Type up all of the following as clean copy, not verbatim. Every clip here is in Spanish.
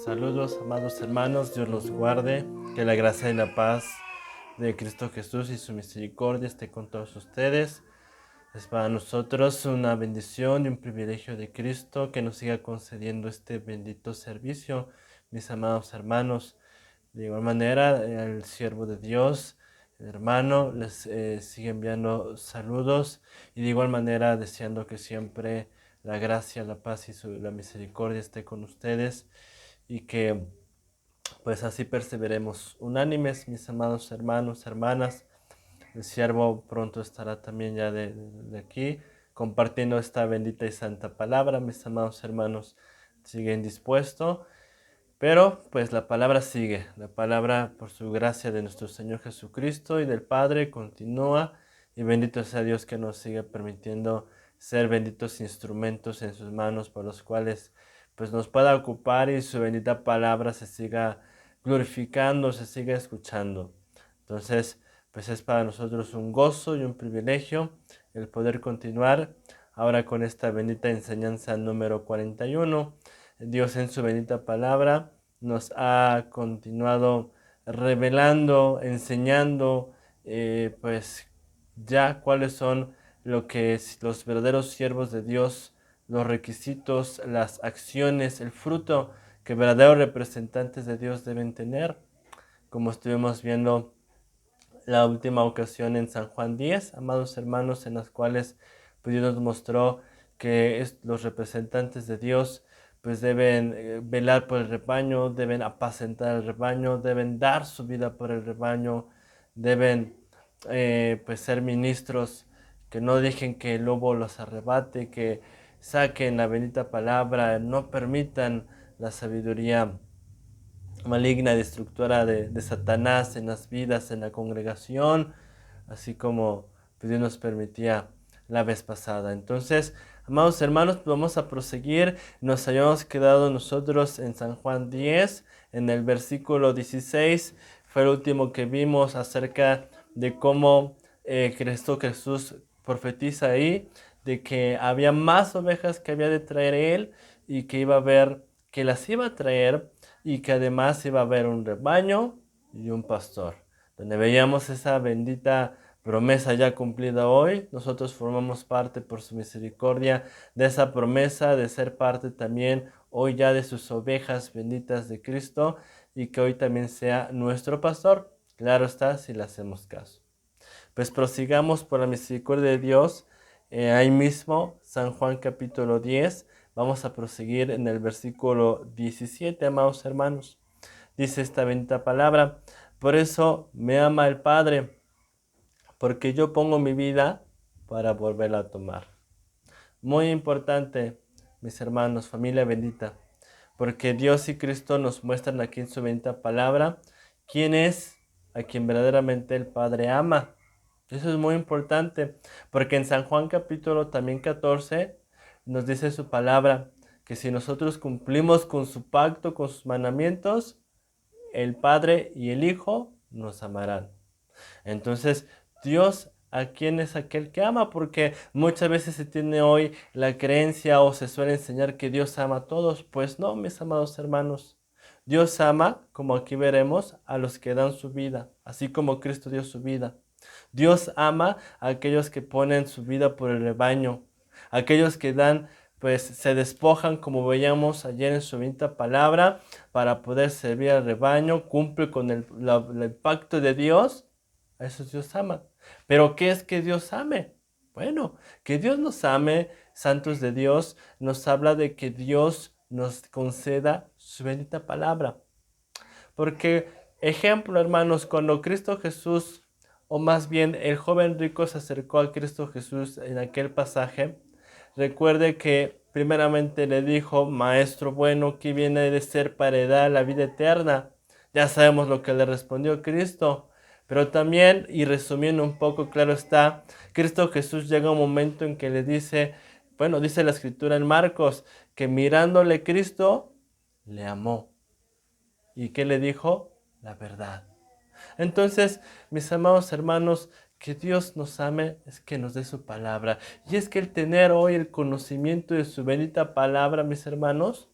Saludos, amados hermanos, Dios los guarde, que la gracia y la paz de Cristo Jesús y su misericordia esté con todos ustedes. Es para nosotros una bendición y un privilegio de Cristo que nos siga concediendo este bendito servicio, mis amados hermanos. De igual manera, el siervo de Dios, el hermano, les sigue enviando saludos y de igual manera deseando que siempre la gracia, la paz y la misericordia esté con ustedes y que pues así perseveremos unánimes, mis amados hermanos, hermanas. El siervo pronto estará también ya de aquí compartiendo esta bendita y santa palabra. Mis amados hermanos siguen dispuestos, pero pues la palabra sigue. La palabra, por su gracia de nuestro Señor Jesucristo y del Padre, continúa, y bendito sea Dios que nos sigue permitiendo ser benditos instrumentos en sus manos por los cuales pues nos pueda ocupar y su bendita palabra se siga glorificando, se siga escuchando. Entonces, pues es para nosotros un gozo y un privilegio el poder continuar ahora con esta bendita enseñanza número 41. Dios en su bendita palabra nos ha continuado revelando, enseñando, pues ya cuáles son lo que es los verdaderos siervos de Dios, los requisitos, las acciones, el fruto que verdaderos representantes de Dios deben tener, como estuvimos viendo la última ocasión en San Juan 10, amados hermanos, en las cuales pues, Dios nos mostró que los representantes de Dios pues deben velar por el rebaño, deben apacentar el rebaño, deben dar su vida por el rebaño, deben pues ser ministros que no dejen que el lobo los arrebate, que saquen la bendita palabra, no permitan la sabiduría maligna y destructora de Satanás en las vidas, en la congregación, así como pues, Dios nos permitía la vez pasada. Entonces, amados hermanos, pues vamos a proseguir. Nos habíamos quedado nosotros en San Juan 10, en el versículo 16. Fue el último que vimos acerca de cómo Cristo Jesús profetiza ahí, de que había más ovejas que había de traer él y que iba a haber, que las iba a traer y que además iba a haber un rebaño y un pastor, donde veíamos esa bendita promesa ya cumplida hoy. Nosotros formamos parte por su misericordia de esa promesa de ser parte también hoy ya de sus ovejas benditas de Cristo y que hoy también sea nuestro pastor. Claro está, si le hacemos caso. Pues prosigamos por la misericordia de Dios. Ahí mismo, San Juan capítulo 10, vamos a proseguir en el versículo 17, amados hermanos. Dice esta bendita palabra: por eso me ama el Padre, porque yo pongo mi vida para volverla a tomar. Muy importante, mis hermanos, familia bendita, porque Dios y Cristo nos muestran aquí en su bendita palabra quién es a quien verdaderamente el Padre ama. Eso es muy importante, porque en San Juan capítulo también 14 nos dice su palabra, que si nosotros cumplimos con su pacto, con sus mandamientos, el Padre y el Hijo nos amarán. Entonces, Dios, ¿a quién es aquel que ama? Porque muchas veces se tiene hoy la creencia o se suele enseñar que Dios ama a todos. Pues no, mis amados hermanos. Dios ama, como aquí veremos, a los que dan su vida, así como Cristo dio su vida. Dios ama a aquellos que ponen su vida por el rebaño, aquellos que dan, pues se despojan, como veíamos ayer en su bendita palabra, para poder servir al rebaño, cumple con el pacto de Dios. A eso Dios ama. Pero ¿qué es que Dios ame? Bueno, que Dios nos ame, santos de Dios, nos habla de que Dios nos conceda su bendita palabra. Porque, ejemplo, hermanos, cuando Cristo Jesús, o más bien el joven rico se acercó a Cristo Jesús en aquel pasaje, recuerde que primeramente le dijo: Maestro bueno, ¿qué viene de ser para heredar la vida eterna? Ya sabemos lo que le respondió Cristo. Pero también, y resumiendo un poco, claro está, Cristo Jesús llega un momento en que le dice, bueno, dice la escritura en Marcos, que mirándole Cristo, le amó. ¿Y qué le dijo? La verdad. Entonces, mis amados hermanos, que Dios nos ame es que nos dé su palabra. Y es que el tener hoy el conocimiento de su bendita palabra, mis hermanos,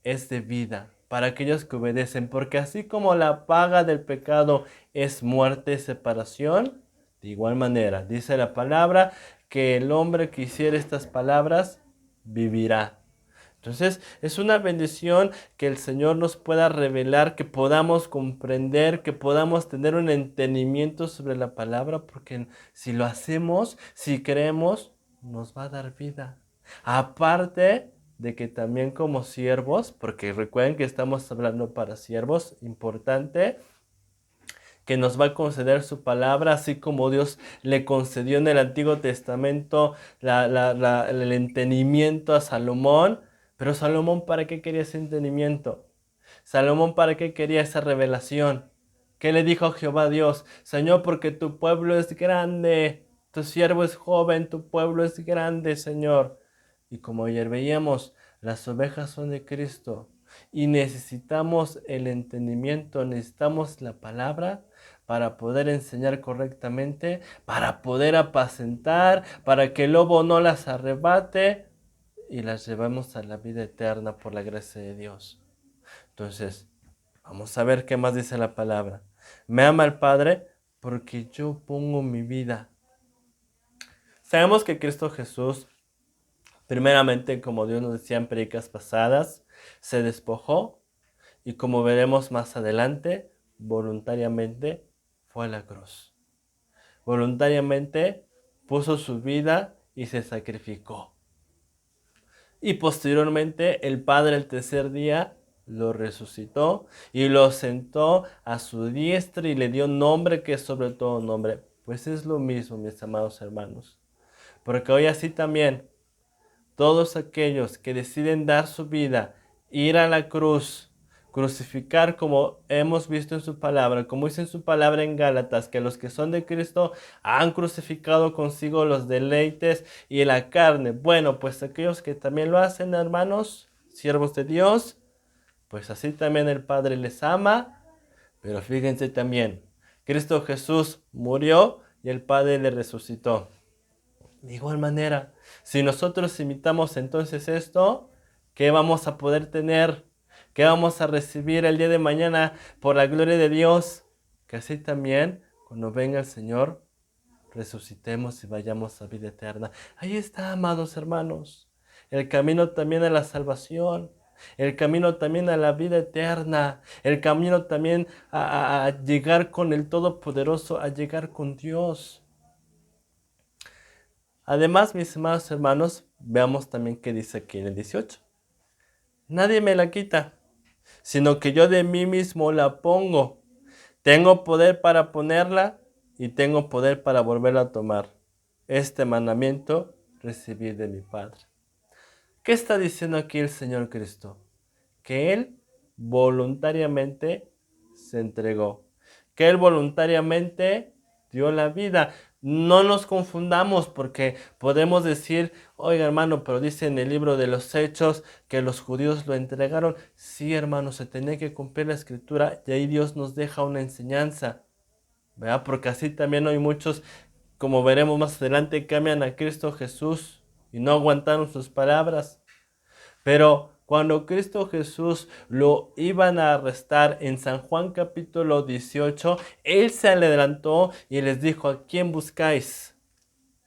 es de vida. para aquellos que obedecen, porque así como la paga del pecado es muerte y separación, de igual manera, dice la palabra, que el hombre que hiciera estas palabras vivirá. Entonces, es una bendición que el Señor nos pueda revelar, que podamos comprender, que podamos tener un entendimiento sobre la palabra, porque si lo hacemos, si creemos, nos va a dar vida. Aparte de que también como siervos, porque recuerden que estamos hablando para siervos, importante, que nos va a conceder su palabra, así como Dios le concedió en el Antiguo Testamento el entendimiento a Salomón. Pero Salomón, ¿para qué quería ese entendimiento? Salomón, ¿para qué quería esa revelación? ¿Qué le dijo Jehová Dios? Señor, porque tu pueblo es grande, tu siervo es joven, tu pueblo es grande, Señor. Y como ayer veíamos, las ovejas son de Cristo y necesitamos el entendimiento, necesitamos la palabra para poder enseñar correctamente, para poder apacentar, para que el lobo no las arrebate y las llevemos a la vida eterna por la gracia de Dios. Entonces, vamos a ver qué más dice la palabra. Me ama el Padre porque yo pongo mi vida. Sabemos que Cristo Jesús, primeramente, como Dios nos decía en predicas pasadas, se despojó y como veremos más adelante, voluntariamente fue a la cruz. Voluntariamente puso su vida y se sacrificó. Y posteriormente el Padre el tercer día lo resucitó y lo sentó a su diestra y le dio nombre que es sobre todo nombre. Pues es lo mismo, mis amados hermanos. Porque hoy así también todos aquellos que deciden dar su vida, ir a la cruz, crucificar como hemos visto en su palabra, como dice en su palabra en Gálatas, que los que son de Cristo han crucificado consigo los deleites y la carne. Bueno, pues aquellos que también lo hacen, hermanos, siervos de Dios, pues así también el Padre les ama. Pero fíjense también, Cristo Jesús murió y el Padre le resucitó. De igual manera, si nosotros imitamos entonces esto, ¿qué vamos a poder tener? ¿Qué vamos a recibir el día de mañana por la gloria de Dios? Que así también, cuando venga el Señor, resucitemos y vayamos a vida eterna. Ahí está, amados hermanos, el camino también a la salvación, el camino también a la vida eterna, el camino también a llegar con el Todopoderoso, a llegar con Dios. Además, mis amados hermanos, veamos también qué dice aquí en el 18. Nadie me la quita, sino que yo de mí mismo la pongo. Tengo poder para ponerla y tengo poder para volverla a tomar. Este mandamiento recibí de mi Padre. ¿Qué está diciendo aquí el Señor Cristo? Que Él voluntariamente se entregó, que Él voluntariamente dio la vida. No nos confundamos porque podemos decir, oiga hermano, pero dice en el libro de los Hechos que los judíos lo entregaron. Sí, hermano, se tenía que cumplir la escritura y ahí Dios nos deja una enseñanza, ¿verdad? Porque así también hay muchos, como veremos más adelante, cambian a Cristo Jesús y no aguantaron sus palabras. Pero cuando Cristo Jesús lo iban a arrestar en San Juan capítulo 18, Él se adelantó y les dijo, ¿a quién buscáis?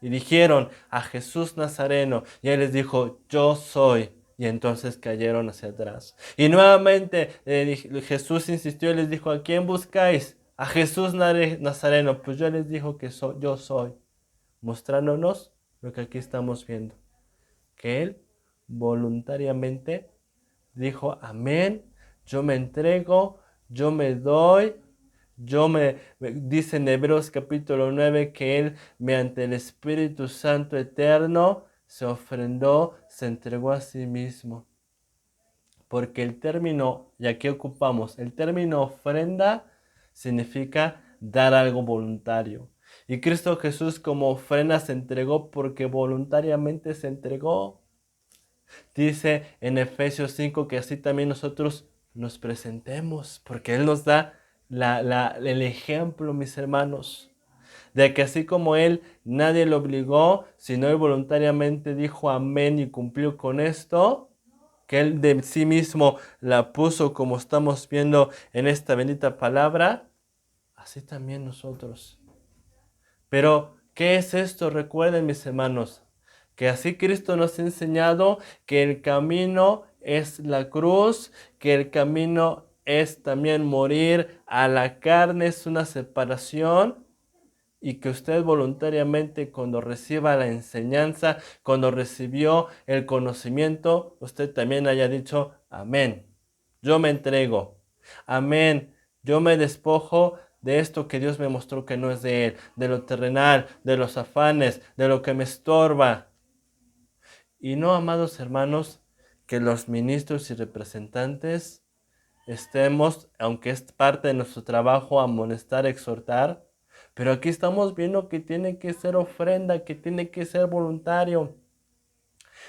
Y dijeron, a Jesús Nazareno. Y Él les dijo, yo soy. Y entonces cayeron hacia atrás. Y nuevamente Jesús insistió y les dijo, ¿a quién buscáis? A Jesús Nazareno. Pues yo les dijo que yo soy. Mostrándonos lo que aquí estamos viendo. Que Él voluntariamente dijo, amén, yo me entrego, yo me doy, dice en Hebreos capítulo 9 que Él, mediante el Espíritu Santo eterno, se ofrendó, se entregó a sí mismo. Porque el término, y aquí ocupamos, el término ofrenda significa dar algo voluntario. Y Cristo Jesús como ofrenda se entregó porque voluntariamente se entregó. Dice en Efesios 5 que así también nosotros nos presentemos, porque Él nos da el ejemplo, mis hermanos, de que así como Él, nadie lo obligó, sino Él voluntariamente dijo amén y cumplió con esto. que Él de sí mismo la puso, como estamos viendo en esta bendita palabra, así también nosotros. Pero, ¿qué es esto? Recuerden, mis hermanos, que así Cristo nos ha enseñado que el camino es la cruz, que el camino es también morir a la carne, es una separación, y que usted voluntariamente, cuando reciba la enseñanza, cuando recibió el conocimiento, usted también haya dicho: amén, yo me entrego, amén, yo me despojo de esto que Dios me mostró que no es de Él, de lo terrenal, de los afanes, de lo que me estorba. Y no, amados hermanos, que los ministros y representantes estemos, aunque es parte de nuestro trabajo, amonestar, exhortar, pero aquí estamos viendo que tiene que ser ofrenda, que tiene que ser voluntario.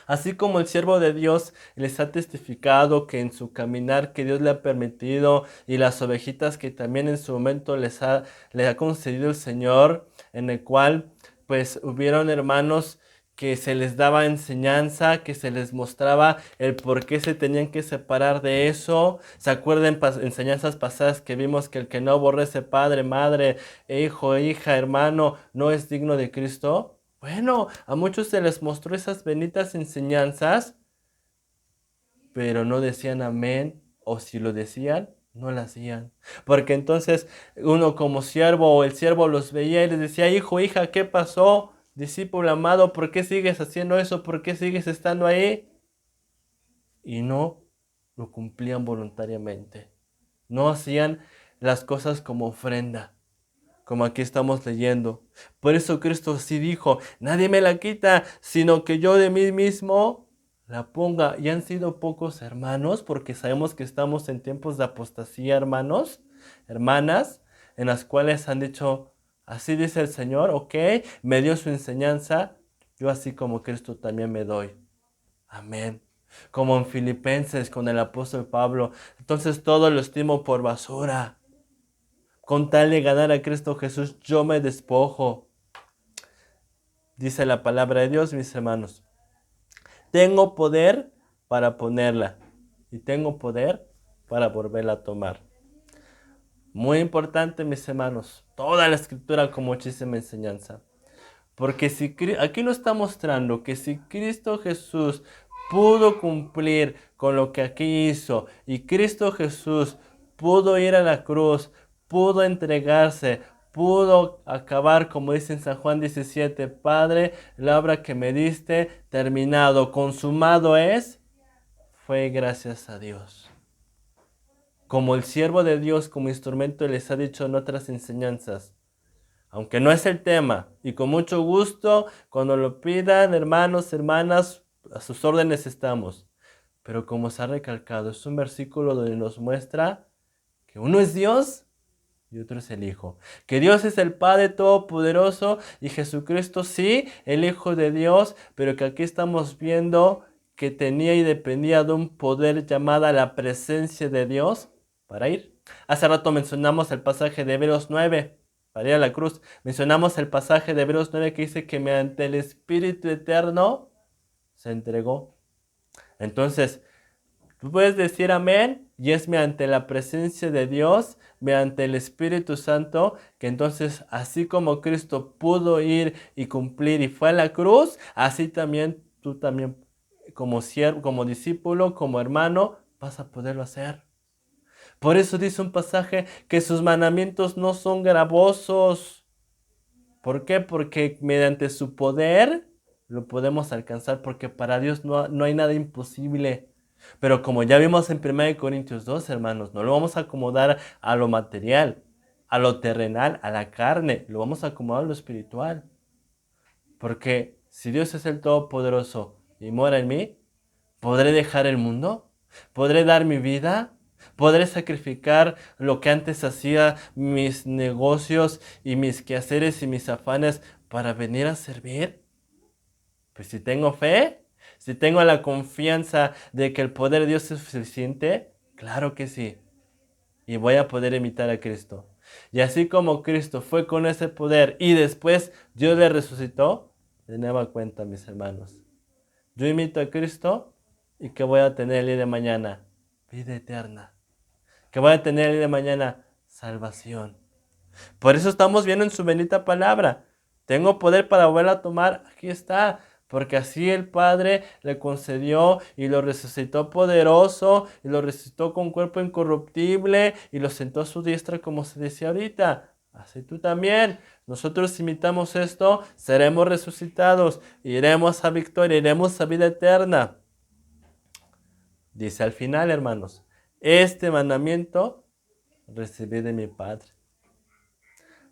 Así como el siervo de Dios les ha testificado que en su caminar que Dios le ha permitido, y las ovejitas que también en su momento le ha concedido el Señor, en el cual pues hubieron hermanos que se les daba enseñanza, que se les mostraba el por qué se tenían que separar de eso. ¿Se acuerdan enseñanzas pasadas que vimos que el que no aborrece padre, madre, hijo, hija, hermano, no es digno de Cristo? Bueno, a muchos se les mostró esas benditas enseñanzas, pero no decían amén, o si lo decían, no lo hacían. Porque entonces uno como siervo o el siervo los veía y les decía: hijo, hija, ¿qué pasó? Discípulo amado, ¿por qué sigues haciendo eso? ¿Por qué sigues estando ahí? Y no lo cumplían voluntariamente. No hacían las cosas como ofrenda, como aquí estamos leyendo. Por eso Cristo sí dijo: nadie me la quita, sino que yo de mí mismo la ponga. Y han sido pocos hermanos, porque sabemos que estamos en tiempos de apostasía, hermanos, hermanas, en las cuales han dicho: así dice el Señor, ok, me dio su enseñanza, yo así como Cristo también me doy. Amén. Como en Filipenses con el apóstol Pablo: entonces todo lo estimo por basura, con tal de ganar a Cristo Jesús, yo me despojo. Dice la palabra de Dios, mis hermanos: tengo poder para ponerla y tengo poder para volverla a tomar. Muy importante, mis hermanos, toda la escritura con muchísima enseñanza. Porque si aquí nos está mostrando que si Cristo Jesús pudo cumplir con lo que aquí hizo, y Cristo Jesús pudo ir a la cruz, pudo entregarse, pudo acabar, como dice en San Juan 17, Padre, la obra que me diste, terminado, consumado es, fue gracias a Dios. Como el siervo de Dios, como instrumento, les ha dicho en otras enseñanzas, aunque no es el tema, y con mucho gusto, cuando lo pidan, hermanos, hermanas, a sus órdenes estamos. Pero como se ha recalcado, es un versículo donde nos muestra que uno es Dios y otro es el Hijo. Que Dios es el Padre Todopoderoso y Jesucristo sí, el Hijo de Dios, pero que aquí estamos viendo que tenía y dependía de un poder llamada la presencia de Dios para ir. Hace rato mencionamos el pasaje de Hebreos 9, para ir a la cruz. Mencionamos el pasaje de Hebreos 9 que dice que mediante el Espíritu Eterno se entregó. Entonces, tú puedes decir amén, y es mediante la presencia de Dios, mediante el Espíritu Santo, que entonces así como Cristo pudo ir y cumplir y fue a la cruz, así también tú también como siervo, como discípulo, como hermano, vas a poderlo hacer. Por eso dice un pasaje que sus mandamientos no son gravosos. ¿Por qué? Porque mediante su poder lo podemos alcanzar, porque para Dios no hay nada imposible. Pero como ya vimos en 1 Corintios 2, hermanos, no lo vamos a acomodar a lo material, a lo terrenal, a la carne, lo vamos a acomodar a lo espiritual. Porque si Dios es el Todopoderoso y mora en mí, ¿podré dejar el mundo? ¿Podré dar mi vida? ¿Podré sacrificar lo que antes hacía, mis negocios y mis quehaceres y mis afanes, para venir a servir? Pues si tengo fe, si tengo la confianza de que el poder de Dios es suficiente, claro que sí. Y voy a poder imitar a Cristo. Y así como Cristo fue con ese poder y después Dios le resucitó, de nueva cuenta, mis hermanos, yo imito a Cristo ¿Y qué voy a tener el día de mañana? Vida eterna. ¿Qué voy a tener el día de mañana? Salvación. Por eso estamos viendo en su bendita palabra. Tengo poder para volver a tomar. Aquí está. Porque así el Padre le concedió y lo resucitó poderoso y lo resucitó con cuerpo incorruptible y lo sentó a su diestra como se decía ahorita. Así tú también. Nosotros imitamos esto, seremos resucitados, iremos a victoria, iremos a vida eterna. Dice al final, hermanos, este mandamiento recibí de mi Padre.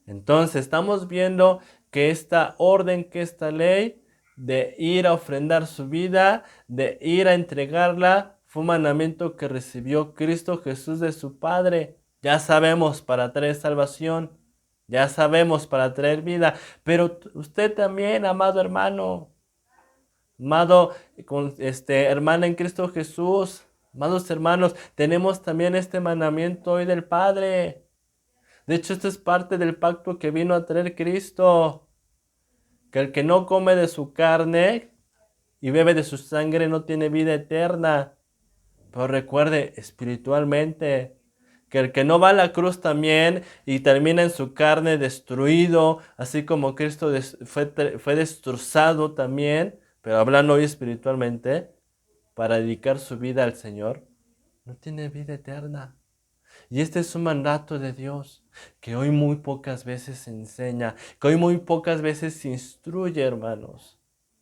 Entonces estamos viendo que esta orden, que esta ley de ir a ofrendar su vida, de ir a entregarla, fue un mandamiento que recibió Cristo Jesús de su Padre. Ya sabemos, para traer salvación, ya sabemos, para traer vida, pero usted también, amado hermano, amado hermana en Cristo Jesús, amados hermanos, tenemos también este mandamiento hoy del Padre. De hecho, esto es parte del pacto que vino a traer Cristo. Que el que no come de su carne y bebe de su sangre no tiene vida eterna. Pero recuerde, espiritualmente, que el que no va a la cruz también y termina en su carne destruido, así como Cristo fue destrozado también, pero hablando hoy espiritualmente, para dedicar su vida al Señor, no tiene vida eterna. Y este es un mandato de Dios que hoy muy pocas veces se enseña, que hoy muy pocas veces se instruye, hermanos.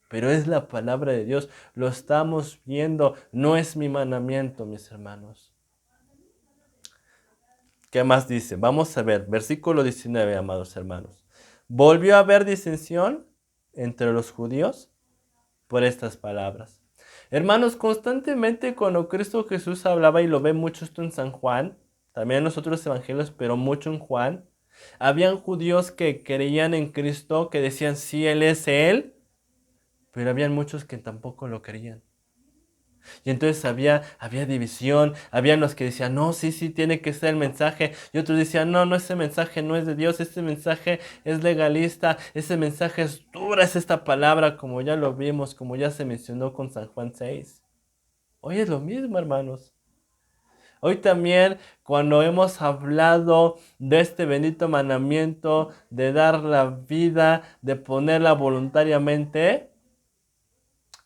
Pero es la palabra de Dios, lo estamos viendo, no es mi mandamiento, mis hermanos. ¿Qué más dice? Vamos a ver, versículo 19, amados hermanos. ¿Volvió a haber disensión entre los judíos por estas palabras? Hermanos, constantemente cuando Cristo Jesús hablaba, y lo ve mucho esto en San Juan, también en los otros evangelios, pero mucho en Juan, habían judíos que creían en Cristo, que decían sí, Él es Él, pero habían muchos que tampoco lo creían. Y entonces había división, habían los que decían, no, sí, tiene que ser el mensaje. Y otros decían, no, ese mensaje no es de Dios, ese mensaje es legalista, ese mensaje es dura, es esta palabra, como ya lo vimos, como ya se mencionó con San Juan 6. Hoy es lo mismo, hermanos. Hoy también, cuando hemos hablado de este bendito mandamiento, de dar la vida, de ponerla voluntariamente,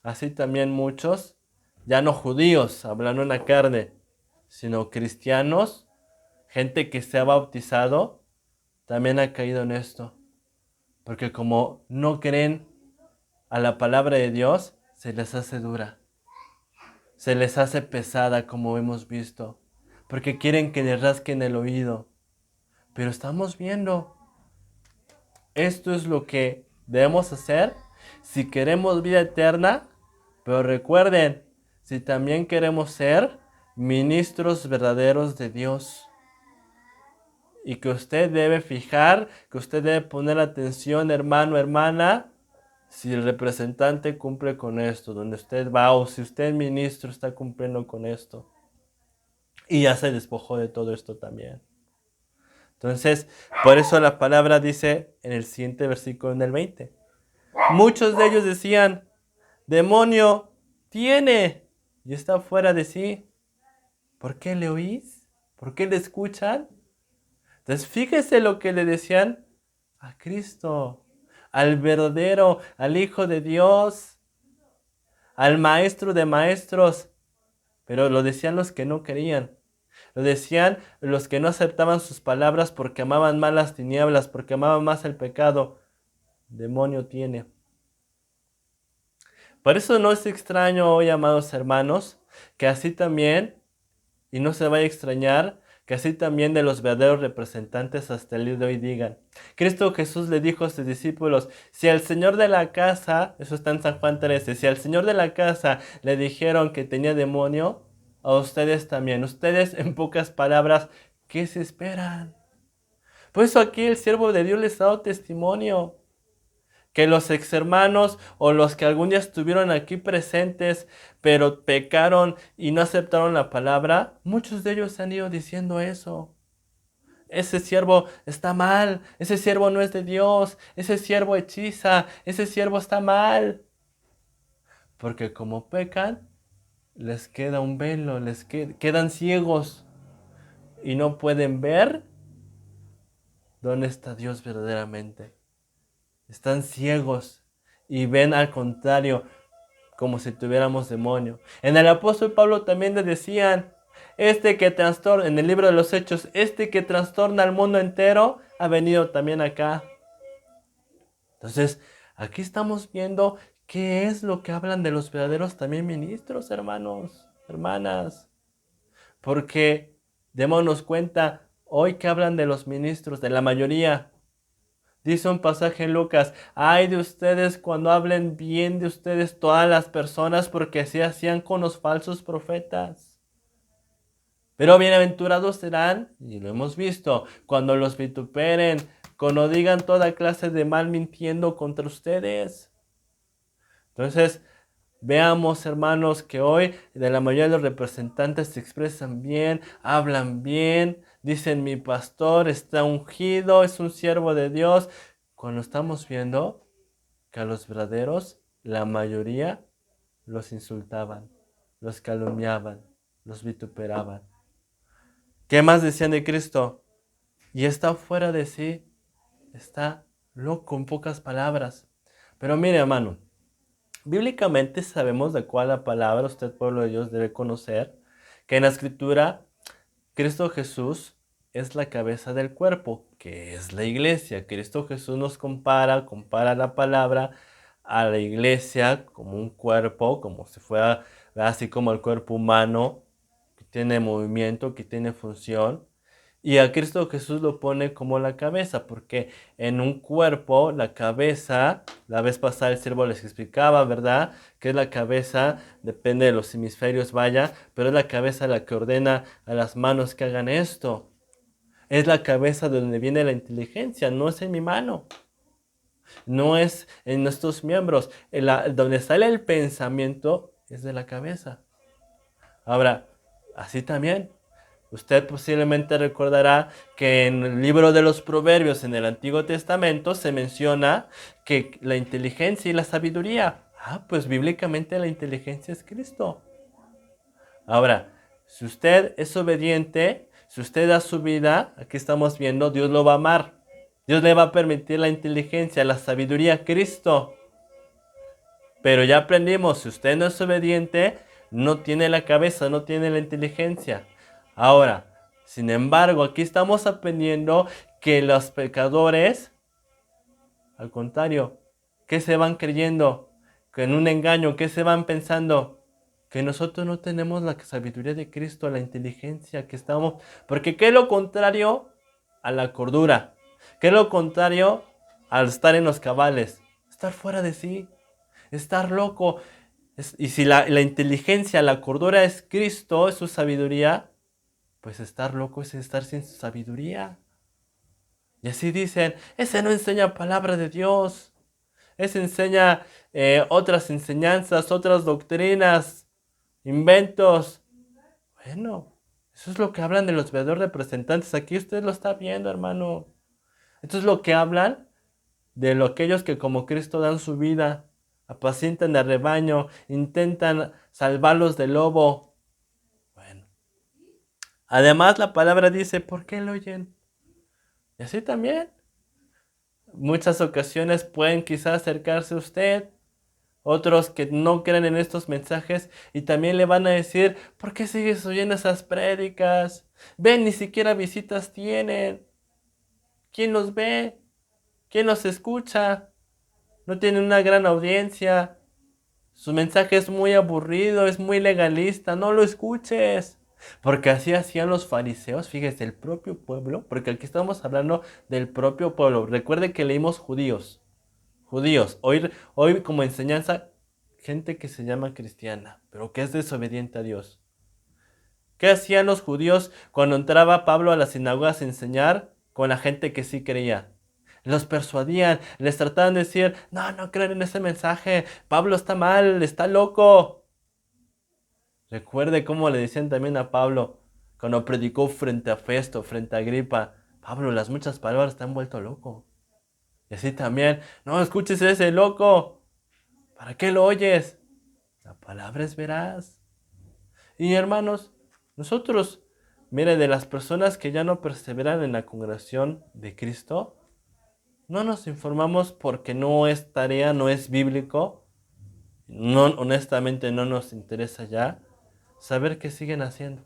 así también muchos, ya no judíos, hablando en la carne, sino cristianos, gente que se ha bautizado, también ha caído en esto. Porque como no creen a la palabra de Dios, se les hace dura. Se les hace pesada, como hemos visto. Porque quieren que les rasquen el oído. Pero estamos viendo. Esto es lo que debemos hacer si queremos vida eterna. Pero recuerden, si también queremos ser ministros verdaderos de Dios. Y que usted debe fijar, que usted debe poner atención, hermano, hermana, si el representante cumple con esto, donde usted va, o si usted ministro está cumpliendo con esto. Y ya se despojó de todo esto también. Entonces, por eso la palabra dice en el siguiente versículo, en el 20. Muchos de ellos decían, demonio tiene y está fuera de sí. ¿Por qué le oís? ¿Por qué le escuchan? Entonces, fíjese lo que le decían a Cristo, al verdadero, al Hijo de Dios, al Maestro de maestros. Pero lo decían los que no querían. Lo decían los que no aceptaban sus palabras porque amaban más las tinieblas, porque amaban más el pecado. Demonio tiene. Por eso no es extraño hoy, amados hermanos, que así también, y no se vaya a extrañar, que así también de los verdaderos representantes hasta el día de hoy digan. Cristo Jesús le dijo a sus discípulos, si al Señor de la casa, eso está en San Juan 13, si al Señor de la casa le dijeron que tenía demonio, a ustedes también. Ustedes, en pocas palabras, ¿qué se esperan? Por eso aquí el siervo de Dios les ha dado testimonio. Que los exhermanos o los que algún día estuvieron aquí presentes, pero pecaron y no aceptaron la palabra, muchos de ellos han ido diciendo eso. Ese siervo está mal, ese siervo no es de Dios, ese siervo hechiza, ese siervo está mal. Porque como pecan, les queda un velo, quedan ciegos y no pueden ver dónde está Dios verdaderamente. Están ciegos y ven al contrario, como si tuviéramos demonio. En el apóstol Pablo también le decían, en el libro de los Hechos, que trastorna al mundo entero, ha venido también acá. Entonces, aquí estamos viendo qué es lo que hablan de los verdaderos también ministros, hermanos, hermanas. Porque démonos cuenta, hoy que hablan de los ministros, de la mayoría, dice un pasaje en Lucas, ay de ustedes cuando hablen bien de ustedes todas las personas, porque así hacían con los falsos profetas. Pero bienaventurados serán, y lo hemos visto, cuando los vituperen, cuando digan toda clase de mal mintiendo contra ustedes. Entonces, veamos, hermanos, que hoy de la mayoría de los representantes se expresan bien, hablan bien, dicen mi pastor está ungido, es un siervo de Dios. Cuando estamos viendo que a los verdaderos, la mayoría los insultaban, los calumniaban, los vituperaban. ¿Qué más decían de Cristo? Y está fuera de sí, está loco en pocas palabras. Pero mire, hermano, bíblicamente sabemos de cuál la palabra usted, pueblo de Dios, debe conocer, que en la Escritura, Cristo Jesús es la cabeza del cuerpo, que es la iglesia. Cristo Jesús nos compara la palabra a la iglesia como un cuerpo, como si fuera así como el cuerpo humano, que tiene movimiento, que tiene función. Y a Cristo Jesús lo pone como la cabeza, porque en un cuerpo, la cabeza, la vez pasada el siervo les explicaba, ¿verdad? Que es la cabeza, depende de los hemisferios, vaya, pero es la cabeza la que ordena a las manos que hagan esto. Es la cabeza de donde viene la inteligencia, no es en mi mano, no es en nuestros miembros. Donde sale el pensamiento es de la cabeza. Ahora, así también. Usted posiblemente recordará que en el libro de los Proverbios en el Antiguo Testamento se menciona que la inteligencia y la sabiduría. Pues bíblicamente la inteligencia es Cristo. Ahora, si usted es obediente, si usted da su vida, aquí estamos viendo, Dios lo va a amar. Dios le va a permitir la inteligencia, la sabiduría a Cristo. Pero ya aprendimos, si usted no es obediente, no tiene la cabeza, no tiene la inteligencia. Ahora, sin embargo, aquí estamos aprendiendo que los pecadores, al contrario, ¿qué se van creyendo? Que en un engaño, ¿qué se van pensando? Que nosotros no tenemos la sabiduría de Cristo, la inteligencia que estamos... Porque ¿qué es lo contrario a la cordura? ¿Qué es lo contrario al estar en los cabales? Estar fuera de sí, estar loco. Y si la inteligencia, la cordura es Cristo, es su sabiduría, pues estar loco es estar sin su sabiduría. Y así dicen, ese no enseña palabra de Dios. Ese enseña otras enseñanzas, otras doctrinas, inventos. Bueno, eso es lo que hablan de los verdaderos representantes. Aquí usted lo está viendo, hermano. Esto es lo que hablan de aquellos que como Cristo dan su vida, apacientan el rebaño, intentan salvarlos del lobo. Bueno, además la palabra dice, ¿por qué lo oyen? Y así también. Muchas ocasiones pueden quizás acercarse a usted, otros que no creen en estos mensajes y también le van a decir, ¿por qué sigues oyendo esas prédicas? Ven, ni siquiera visitas tienen. ¿Quién los ve? ¿Quién los escucha? No tienen una gran audiencia. Su mensaje es muy aburrido, es muy legalista, no lo escuches. Porque así hacían los fariseos, fíjese, el propio pueblo, porque aquí estamos hablando del propio pueblo. Recuerde que leímos judíos. Hoy como enseñanza, gente que se llama cristiana, pero que es desobediente a Dios. ¿Qué hacían los judíos cuando entraba Pablo a las sinagogas a enseñar con la gente que sí creía? Los persuadían, les trataban de decir, no crean en ese mensaje, Pablo está mal, está loco. Recuerde cómo le decían también a Pablo cuando predicó frente a Festo, frente a Agripa, Pablo, las muchas palabras te han vuelto loco. Y así también, no escuches ese loco, ¿para qué lo oyes? La palabra es veraz. Y hermanos, nosotros, mire, de las personas que ya no perseveran en la congregación de Cristo, no nos informamos porque no es tarea, no es bíblico, no, honestamente no nos interesa ya saber qué siguen haciendo.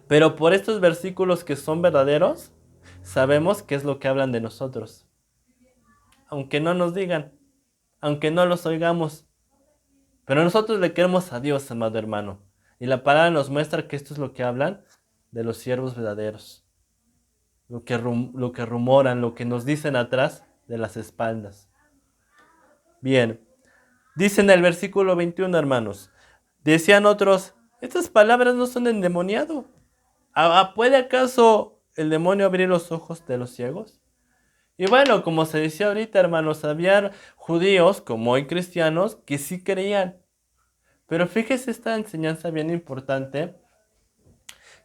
Pero por estos versículos que son verdaderos, sabemos qué es lo que hablan de nosotros. Aunque no nos digan, aunque no los oigamos. Pero nosotros le queremos a Dios, amado hermano. Y la palabra nos muestra que esto es lo que hablan de los siervos verdaderos. Lo que rumoran, lo que nos dicen atrás de las espaldas. Bien, dice en el versículo 21, hermanos. Decían otros, estas palabras no son endemoniado. ¿Puede acaso el demonio abrir los ojos de los ciegos? Y bueno, como se decía ahorita, hermanos, había judíos, como hoy cristianos, que sí creían. Pero fíjese esta enseñanza bien importante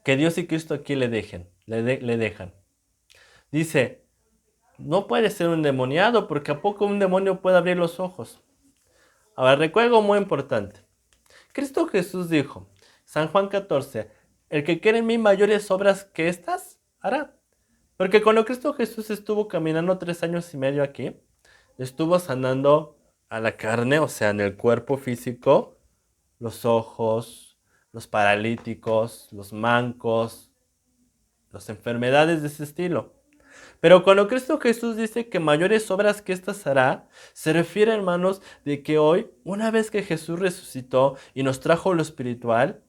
que Dios y Cristo aquí le dejan. Dice, no puede ser un endemoniado, porque ¿a poco un demonio puede abrir los ojos? Ahora, recuerdo algo muy importante. Cristo Jesús dijo, San Juan 14, el que quiere en mí mayores obras que estas, hará. Porque cuando Cristo Jesús estuvo caminando 3 años y medio aquí, estuvo sanando a la carne, o sea, en el cuerpo físico, los ojos, los paralíticos, los mancos, las enfermedades de ese estilo. Pero cuando Cristo Jesús dice que mayores obras que estas hará, se refiere, hermanos, de que hoy, una vez que Jesús resucitó y nos trajo lo espiritual,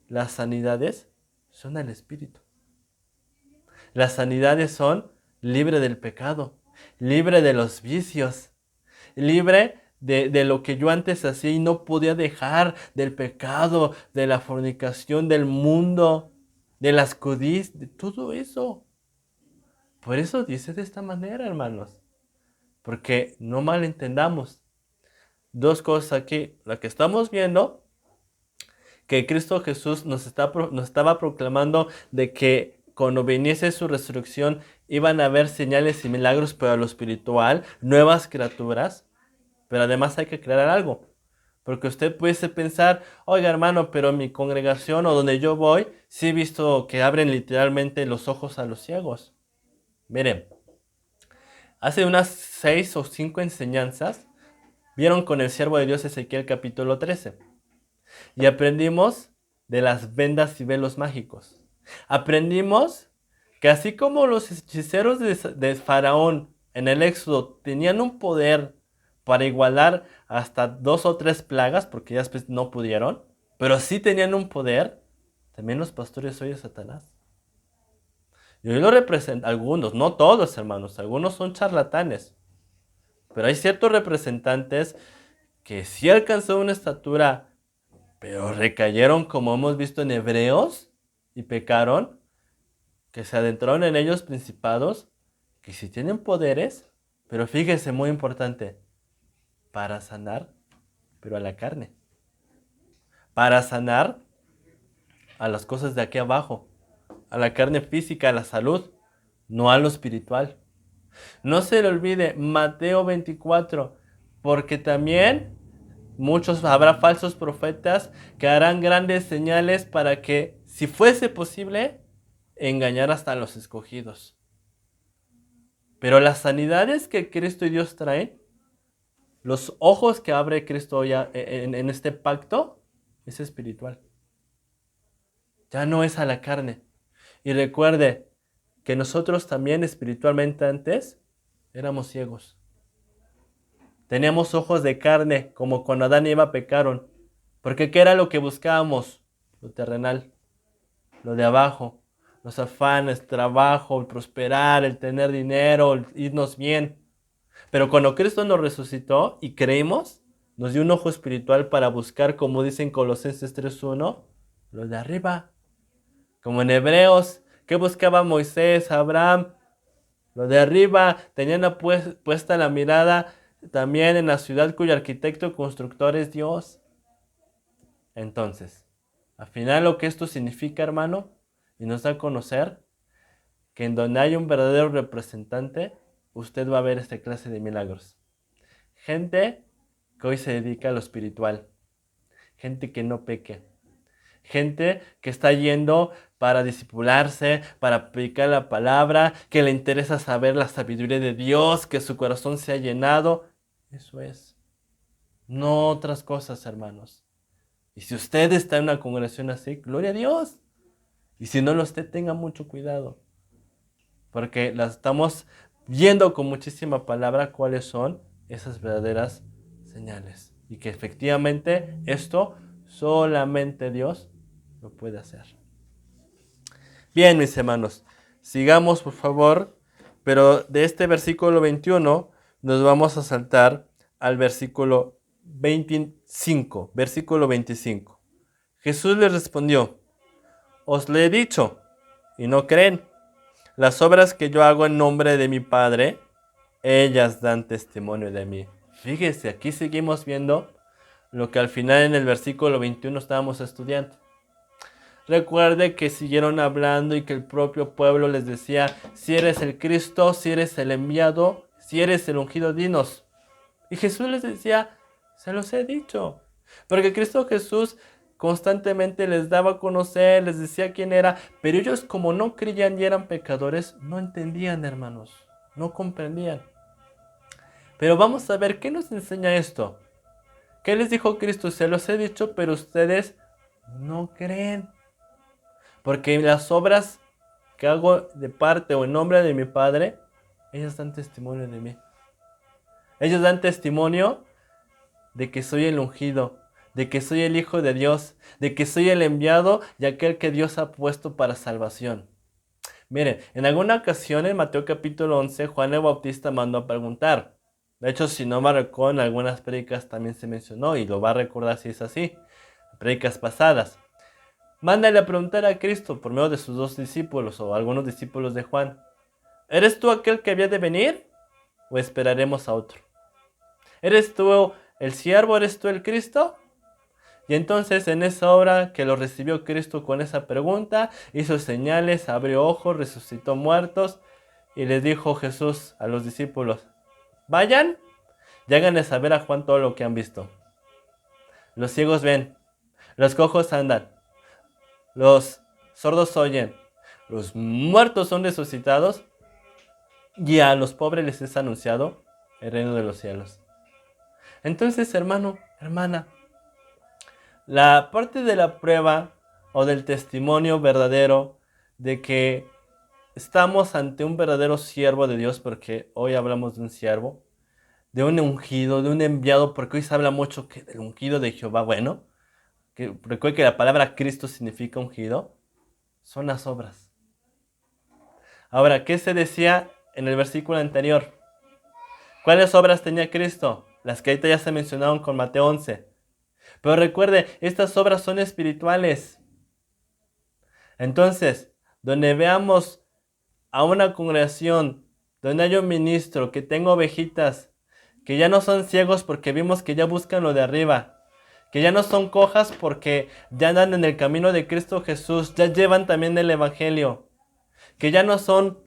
las sanidades son el espíritu. Las sanidades son libre del pecado, libre de los vicios, libre de lo que yo antes hacía y no podía dejar, del pecado, de la fornicación, del mundo, de las codicias, de todo eso. Por eso dice de esta manera, hermanos. Porque no malentendamos. 2 cosas aquí. La que estamos viendo, que Cristo Jesús nos estaba proclamando de que cuando viniese su resurrección iban a haber señales y milagros para lo espiritual, nuevas criaturas. Pero además hay que aclarar algo. Porque usted puede pensar, oiga hermano, pero en mi congregación o donde yo voy, sí he visto que abren literalmente los ojos a los ciegos. Miren, hace unas 6 o 5 enseñanzas, vieron con el siervo de Dios Ezequiel capítulo 13. Y aprendimos de las vendas y velos mágicos. Aprendimos que así como los hechiceros de Faraón en el Éxodo tenían un poder para igualar hasta 2 o 3 plagas, porque ya después no pudieron, pero sí tenían un poder, también los pastores hoy de Satanás. Y hoy lo representan algunos, no todos hermanos, algunos son charlatanes, pero hay ciertos representantes que sí alcanzó una estatura, pero recayeron como hemos visto en Hebreos y pecaron, que se adentraron en ellos principados, que sí tienen poderes, pero fíjese, muy importante, para sanar, pero a la carne. Para sanar a las cosas de aquí abajo, a la carne física, a la salud, no a lo espiritual. No se le olvide Mateo 24, porque también habrá falsos profetas que harán grandes señales para que, si fuese posible, engañar hasta a los escogidos. Pero las sanidades que Cristo y Dios traen, los ojos que abre Cristo ya en este pacto, es espiritual. Ya no es a la carne. Y recuerde que nosotros también espiritualmente antes éramos ciegos. Teníamos ojos de carne, como cuando Adán y Eva pecaron. Porque ¿qué era lo que buscábamos? Lo terrenal, lo de abajo, los afanes, trabajo, el prosperar, el tener dinero, el irnos bien. Pero cuando Cristo nos resucitó y creímos, nos dio un ojo espiritual para buscar, como dice en Colosenses 3:1, lo de arriba. Como en Hebreos, ¿qué buscaba Moisés, Abraham? Lo de arriba. Tenían puesta la mirada también en la ciudad cuyo arquitecto y constructor es Dios. Entonces, al final lo que esto significa, hermano, y nos da a conocer que en donde hay un verdadero representante, usted va a ver esta clase de milagros. Gente que hoy se dedica a lo espiritual. Gente que no peque. gente que está yendo para discipularse, para predicar la palabra, que le interesa saber la sabiduría de Dios, que su corazón se ha llenado. Eso es, no otras cosas, hermanos. Y si usted está en una congregación así, gloria a Dios. Y si no lo esté, tenga mucho cuidado. Porque las estamos viendo con muchísima palabra cuáles son esas verdaderas señales. Y que efectivamente esto solamente Dios lo puede hacer. Bien, mis hermanos, sigamos por favor. Pero de este versículo 21 nos vamos a saltar al versículo 25. Versículo 25. Jesús les respondió: os le he dicho, y no creen. Las obras que yo hago en nombre de mi Padre, ellas dan testimonio de mí. Fíjese, aquí seguimos viendo lo que al final en el versículo 21 estábamos estudiando. Recuerde que siguieron hablando y que el propio pueblo les decía: si eres el Cristo, si eres el enviado, si eres el ungido, dinos. Y Jesús les decía: se los he dicho. Porque Cristo Jesús constantemente les daba a conocer, les decía quién era, pero ellos, como no creían y eran pecadores, no entendían, hermanos, no comprendían. Pero vamos a ver qué nos enseña esto. ¿Qué les dijo Cristo? Se los he dicho, pero ustedes no creen. Porque las obras que hago de parte o en nombre de mi Padre, ellas dan testimonio de mí. Ellos dan testimonio de que soy el ungido, de que soy el Hijo de Dios, de que soy el enviado y aquel que Dios ha puesto para salvación. Miren, en alguna ocasión en Mateo capítulo 11, Juan el Bautista mandó a preguntar. De hecho, si no me recuerdo, en algunas prédicas también se mencionó y lo va a recordar si es así, prédicas pasadas. Mándale a preguntar a Cristo por medio de sus 2 discípulos o algunos discípulos de Juan: ¿eres tú aquel que había de venir o esperaremos a otro? ¿Eres tú el siervo? ¿Eres tú el Cristo? Y entonces en esa hora que lo recibió Cristo con esa pregunta, hizo señales, abrió ojos, resucitó muertos y les dijo Jesús a los discípulos: vayan y háganle saber a Juan todo lo que han visto. Los ciegos ven, los cojos andan, los sordos oyen, los muertos son resucitados y a los pobres les es anunciado el reino de los cielos. Entonces, hermano, hermana, la parte de la prueba o del testimonio verdadero de que estamos ante un verdadero siervo de Dios, porque hoy hablamos de un siervo, de un ungido, de un enviado, porque hoy se habla mucho del ungido de Jehová. Bueno, que recuerde que la palabra Cristo significa ungido, son las obras. Ahora, ¿qué se decía en el versículo anterior? ¿Cuáles obras tenía Cristo? Las que ahorita ya se mencionaron con Mateo 11. Pero recuerde, estas obras son espirituales. Entonces, donde veamos a una congregación, donde hay un ministro que tenga ovejitas, que ya no son ciegos porque vimos que ya buscan lo de arriba, que ya no son cojas porque ya andan en el camino de Cristo Jesús, ya llevan también el evangelio, que ya no son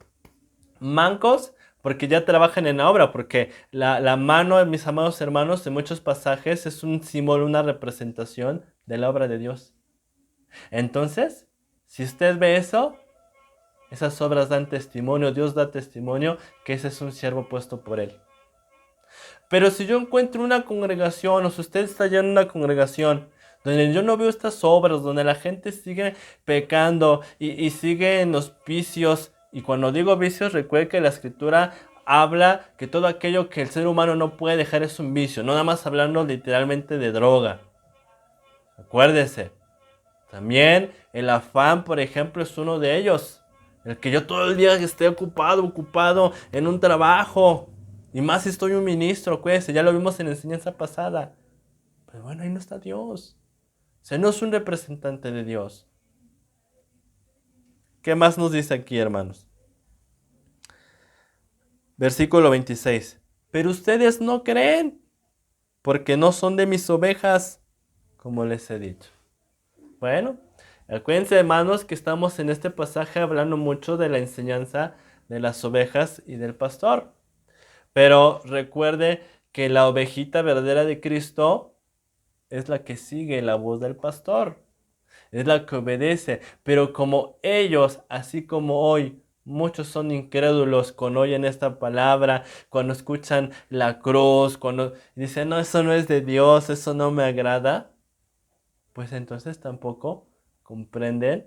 mancos porque ya trabajan en la obra, porque la mano, mis amados hermanos, en muchos pasajes es un símbolo, una representación de la obra de Dios. Entonces, si usted ve eso, esas obras dan testimonio, Dios da testimonio que ese es un siervo puesto por Él. Pero si yo encuentro una congregación, o si usted está allá en una congregación donde yo no veo estas obras, donde la gente sigue pecando y sigue en los vicios, y cuando digo vicios, recuerde que la Escritura habla que todo aquello que el ser humano no puede dejar es un vicio, no nada más hablando literalmente de droga. Acuérdese, también el afán, por ejemplo, es uno de ellos. El que yo todo el día esté ocupado en un trabajo. Y más si estoy un ministro, acuérdense, ya lo vimos en la enseñanza pasada. Pero bueno, ahí no está Dios. O sea, no es un representante de Dios. ¿Qué más nos dice aquí, hermanos? Versículo 26. Pero ustedes no creen, porque no son de mis ovejas, como les he dicho. Bueno, acuérdense, hermanos, que estamos en este pasaje hablando mucho de la enseñanza de las ovejas y del pastor. Pero recuerde que la ovejita verdadera de Cristo es la que sigue la voz del pastor. es la que obedece. Pero como ellos, así como hoy, muchos son incrédulos cuando oyen esta palabra, cuando escuchan la cruz, cuando dicen, no, eso no es de Dios, eso no me agrada, pues entonces tampoco comprenden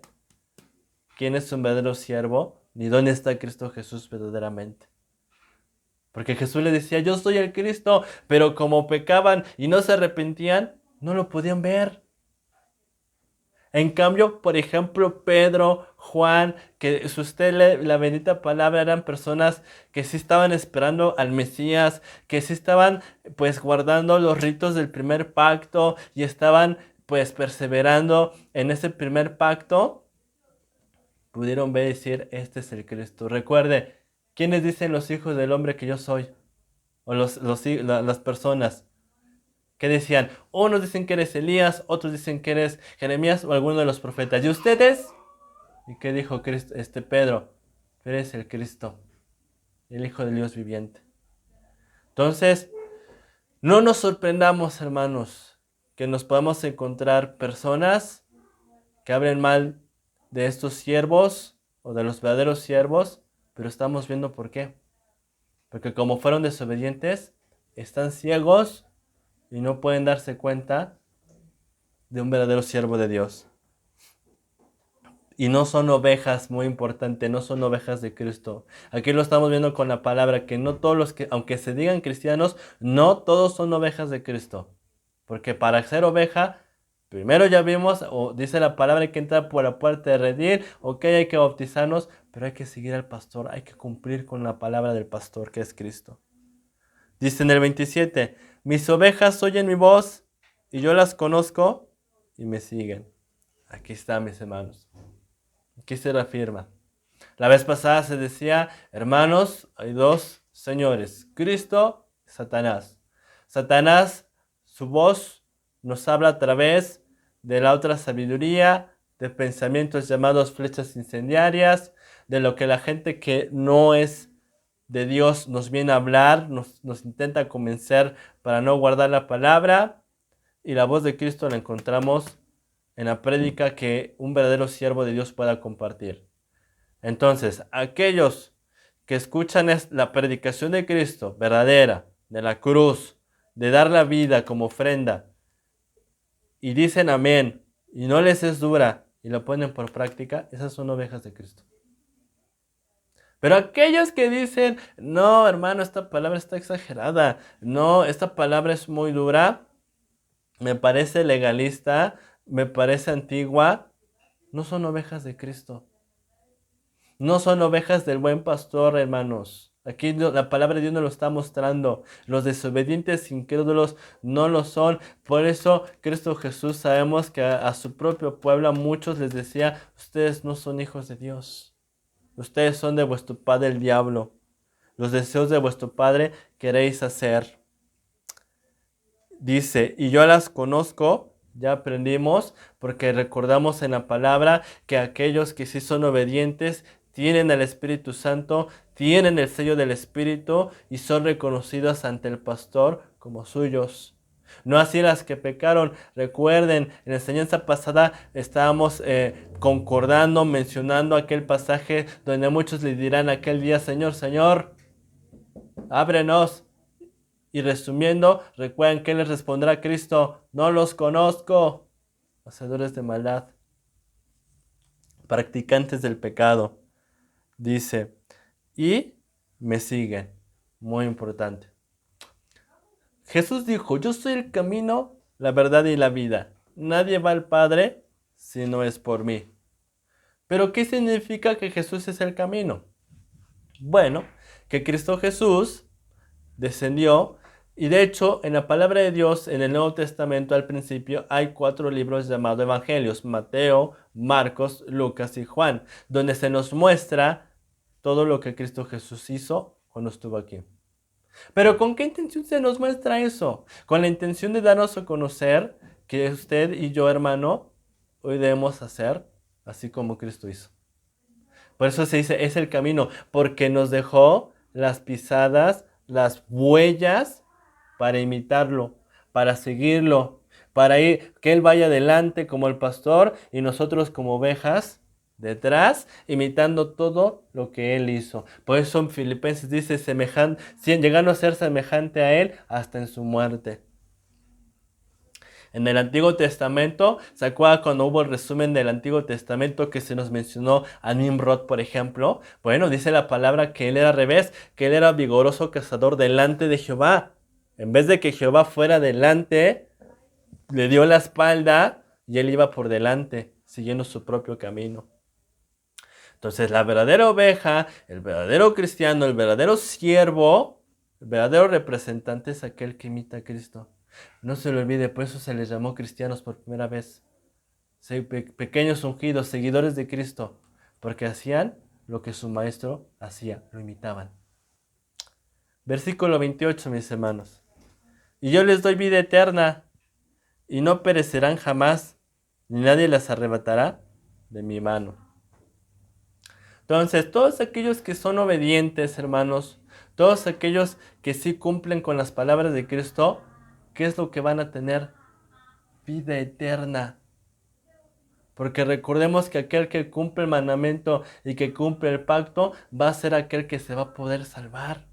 quién es un verdadero siervo, ni dónde está Cristo Jesús verdaderamente. Porque Jesús le decía, yo soy el Cristo, pero como pecaban y no se arrepentían, no lo podían ver. En cambio, por ejemplo, Pedro, Juan, que si usted lee la bendita palabra, eran personas que sí estaban esperando al Mesías, que sí estaban pues guardando los ritos del primer pacto y estaban pues perseverando en ese primer pacto, pudieron ver y decir, este es el Cristo. Recuerde, ¿quiénes dicen los hijos del hombre que yo soy? O las personas. ¿Qué decían? Unos dicen que eres Elías, otros dicen que eres Jeremías o alguno de los profetas. ¿Y ustedes? ¿Y qué dijo Pedro? Eres el Cristo, el Hijo del Dios viviente. Entonces, no nos sorprendamos, hermanos, que nos podamos encontrar personas que hablen mal de estos siervos o de los verdaderos siervos, pero estamos viendo por qué. Porque como fueron desobedientes, están ciegos y no pueden darse cuenta de un verdadero siervo de Dios. Y no son ovejas, muy importante, no son ovejas de Cristo. Aquí lo estamos viendo con la palabra, que no todos los que, aunque se digan cristianos, no todos son ovejas de Cristo. Porque para ser oveja, primero ya vimos, o dice la palabra, hay que entrar por la puerta de redil, ok, hay que bautizarnos, pero hay que seguir al pastor, hay que cumplir con la palabra del pastor, que es Cristo. Dice en el 27, mis ovejas oyen mi voz, y yo las conozco, y me siguen. Aquí está, mis hermanos. Aquí se reafirma. La vez pasada se decía, hermanos, hay dos señores, Cristo y Satanás. Satanás, su voz nos habla a través de la otra sabiduría, de pensamientos llamados flechas incendiarias, de lo que la gente que no es de Dios nos viene a hablar, nos intenta convencer para no guardar la palabra, y la voz de Cristo la encontramos en la prédica que un verdadero siervo de Dios pueda compartir. Entonces, aquellos que escuchan la predicación de Cristo verdadera, de la cruz, de dar la vida como ofrenda, y dicen amén, y no les es dura, y lo ponen por práctica, esas son ovejas de Cristo. Pero aquellos que dicen, no, hermano, esta palabra está exagerada, no, esta palabra es muy dura, me parece legalista, me parece antigua, no son ovejas de Cristo. No son ovejas del buen pastor, hermanos. Aquí la palabra de Dios nos lo está mostrando. Los desobedientes incrédulos no lo son. Por eso Cristo Jesús sabemos que a su propio pueblo, a muchos les decía, ustedes no son hijos de Dios. Ustedes son de vuestro padre el diablo. Los deseos de vuestro padre queréis hacer. Dice, y yo las conozco, ya aprendimos, porque recordamos en la palabra que aquellos que sí son obedientes tienen el Espíritu Santo, tienen el sello del Espíritu y son reconocidos ante el pastor como suyos. No así las que pecaron. Recuerden, en la enseñanza pasada estábamos concordando, mencionando aquel pasaje donde muchos le dirán aquel día, Señor, Señor, ábrenos. Y resumiendo, recuerden que les responderá Cristo, no los conozco, hacedores de maldad, practicantes del pecado. Dice, y me siguen. Muy importante. Jesús dijo, yo soy el camino, la verdad y la vida. Nadie va al Padre si no es por mí. ¿Pero qué significa que Jesús es el camino? Bueno, que Cristo Jesús descendió. Y de hecho, en la palabra de Dios, en el Nuevo Testamento, al principio, hay 4 libros llamados Evangelios: Mateo, Marcos, Lucas y Juan, donde se nos muestra todo lo que Cristo Jesús hizo cuando estuvo aquí. Pero ¿con qué intención se nos muestra eso? Con la intención de darnos a conocer que usted y yo, hermano, hoy debemos hacer así como Cristo hizo. Por eso se dice, es el camino, porque nos dejó las pisadas, las huellas, para imitarlo, para seguirlo, para ir, que Él vaya adelante como el pastor y nosotros como ovejas detrás, imitando todo lo que Él hizo. Por eso en Filipenses dice, llegando a ser semejante a Él hasta en su muerte. En el Antiguo Testamento, ¿se acuerdan cuando hubo el resumen del Antiguo Testamento que se nos mencionó a Nimrod, por ejemplo? Bueno, dice la palabra que él era al revés, que él era vigoroso cazador delante de Jehová. En vez de que Jehová fuera delante, le dio la espalda y él iba por delante, siguiendo su propio camino. Entonces, la verdadera oveja, el verdadero cristiano, el verdadero siervo, el verdadero representante es aquel que imita a Cristo. No se lo olvide, por eso se les llamó cristianos por primera vez. Pequeños ungidos, seguidores de Cristo, porque hacían lo que su maestro hacía, lo imitaban. Versículo 28, mis hermanos. Y yo les doy vida eterna, y no perecerán jamás, ni nadie las arrebatará de mi mano. Entonces, todos aquellos que son obedientes, hermanos, todos aquellos que sí cumplen con las palabras de Cristo, ¿qué es lo que van a tener? Vida eterna. Porque recordemos que aquel que cumple el mandamiento y que cumple el pacto va a ser aquel que se va a poder salvar.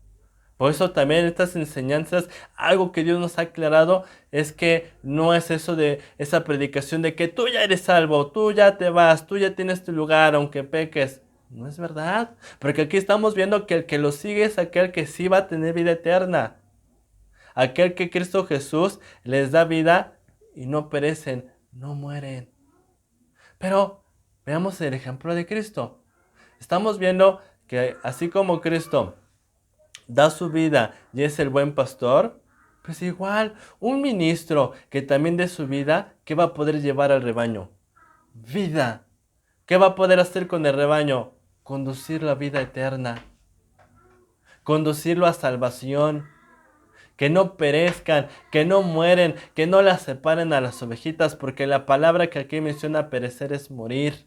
Por eso también estas enseñanzas, algo que Dios nos ha aclarado es que no es eso de esa predicación de que tú ya eres salvo, tú ya te vas, tú ya tienes tu lugar aunque peques. No es verdad, porque aquí estamos viendo que el que lo sigue es aquel que sí va a tener vida eterna. Aquel que Cristo Jesús les da vida y no perecen, no mueren. Pero veamos el ejemplo de Cristo. Estamos viendo que así como Cristo da su vida y es el buen pastor, pues igual un ministro que también dé su vida, ¿qué va a poder llevar al rebaño? Vida. ¿Qué va a poder hacer con el rebaño? Conducir la vida eterna. Conducirlo a salvación. Que no perezcan, que no mueren, que no las separen a las ovejitas, porque la palabra que aquí menciona perecer es morir.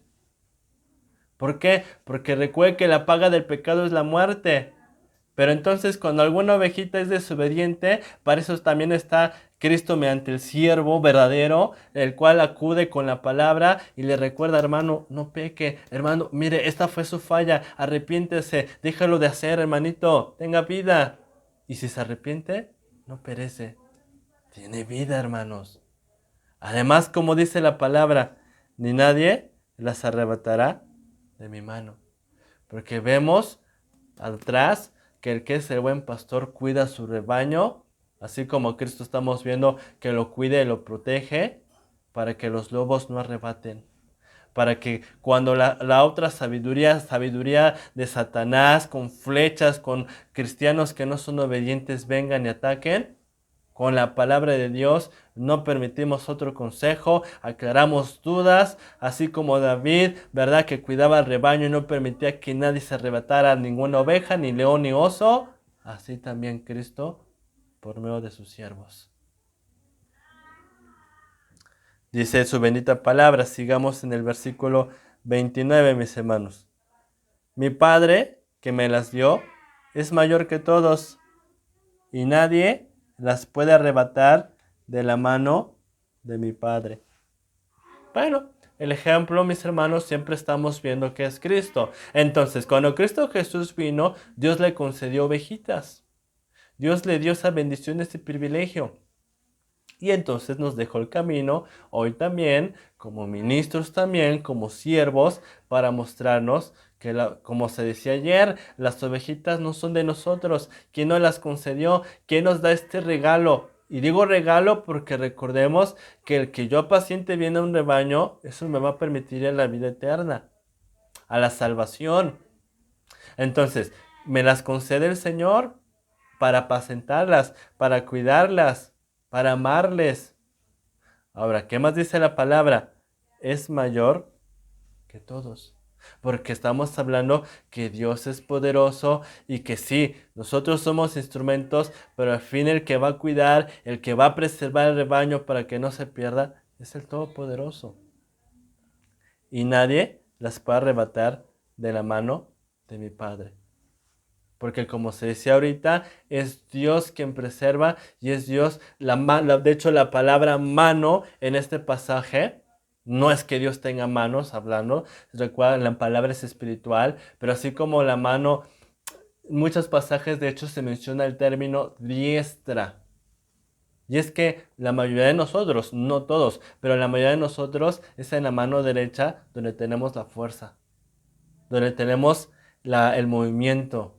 ¿Por qué? Porque recuerde que la paga del pecado es la muerte. Pero entonces cuando alguna ovejita es desobediente, para eso también está Cristo mediante el siervo verdadero, el cual acude con la palabra y le recuerda, hermano, no peque, hermano, mire, esta fue su falla, arrepiéntese, déjalo de hacer, hermanito, tenga vida. Y si se arrepiente, no perece, tiene vida, hermanos. Además, como dice la palabra, ni nadie las arrebatará de mi mano. Porque vemos atrás que el que es el buen pastor cuida su rebaño, así como Cristo estamos viendo que lo cuida y lo protege, para que los lobos no arrebaten. Para que cuando la otra sabiduría de Satanás, con flechas, con cristianos que no son obedientes, vengan y ataquen, con la palabra de Dios no permitimos otro consejo, aclaramos dudas, así como David, ¿verdad? Que cuidaba el rebaño y no permitía que nadie se arrebatara ninguna oveja, ni león, ni oso. Así también Cristo, por medio de sus siervos. Dice su bendita palabra, sigamos en el versículo 29, mis hermanos. Mi Padre, que me las dio, es mayor que todos, y nadie las puede arrebatar de la mano de mi Padre. Bueno, el ejemplo, mis hermanos, siempre estamos viendo que es Cristo. Entonces, cuando Cristo Jesús vino, Dios le concedió ovejitas. Dios le dio esa bendición, ese privilegio. Y entonces nos dejó el camino, hoy también, como ministros también, como siervos, para mostrarnos que, como se decía ayer, las ovejitas no son de nosotros. ¿Quién nos las concedió? ¿Quién nos da este regalo? Y digo regalo porque recordemos que el que yo apaciente bien a un rebaño, eso me va a permitir la vida eterna, a la salvación. Entonces, me las concede el Señor para apacentarlas, para cuidarlas, para amarles. Ahora, ¿qué más dice la palabra? Es mayor que todos. Porque estamos hablando que Dios es poderoso y que sí, nosotros somos instrumentos, pero al fin el que va a cuidar, el que va a preservar el rebaño para que no se pierda, es el Todopoderoso. Y nadie las puede arrebatar de la mano de mi Padre. porque como se decía ahorita, es Dios quien preserva y es Dios, de hecho la palabra mano en este pasaje, no es que Dios tenga manos hablando, recuerden, la palabra es espiritual, pero así como la mano, en muchos pasajes de hecho se menciona el término diestra. Y es que la mayoría de nosotros, no todos, pero la mayoría de nosotros es en la mano derecha donde tenemos la fuerza, donde tenemos el movimiento,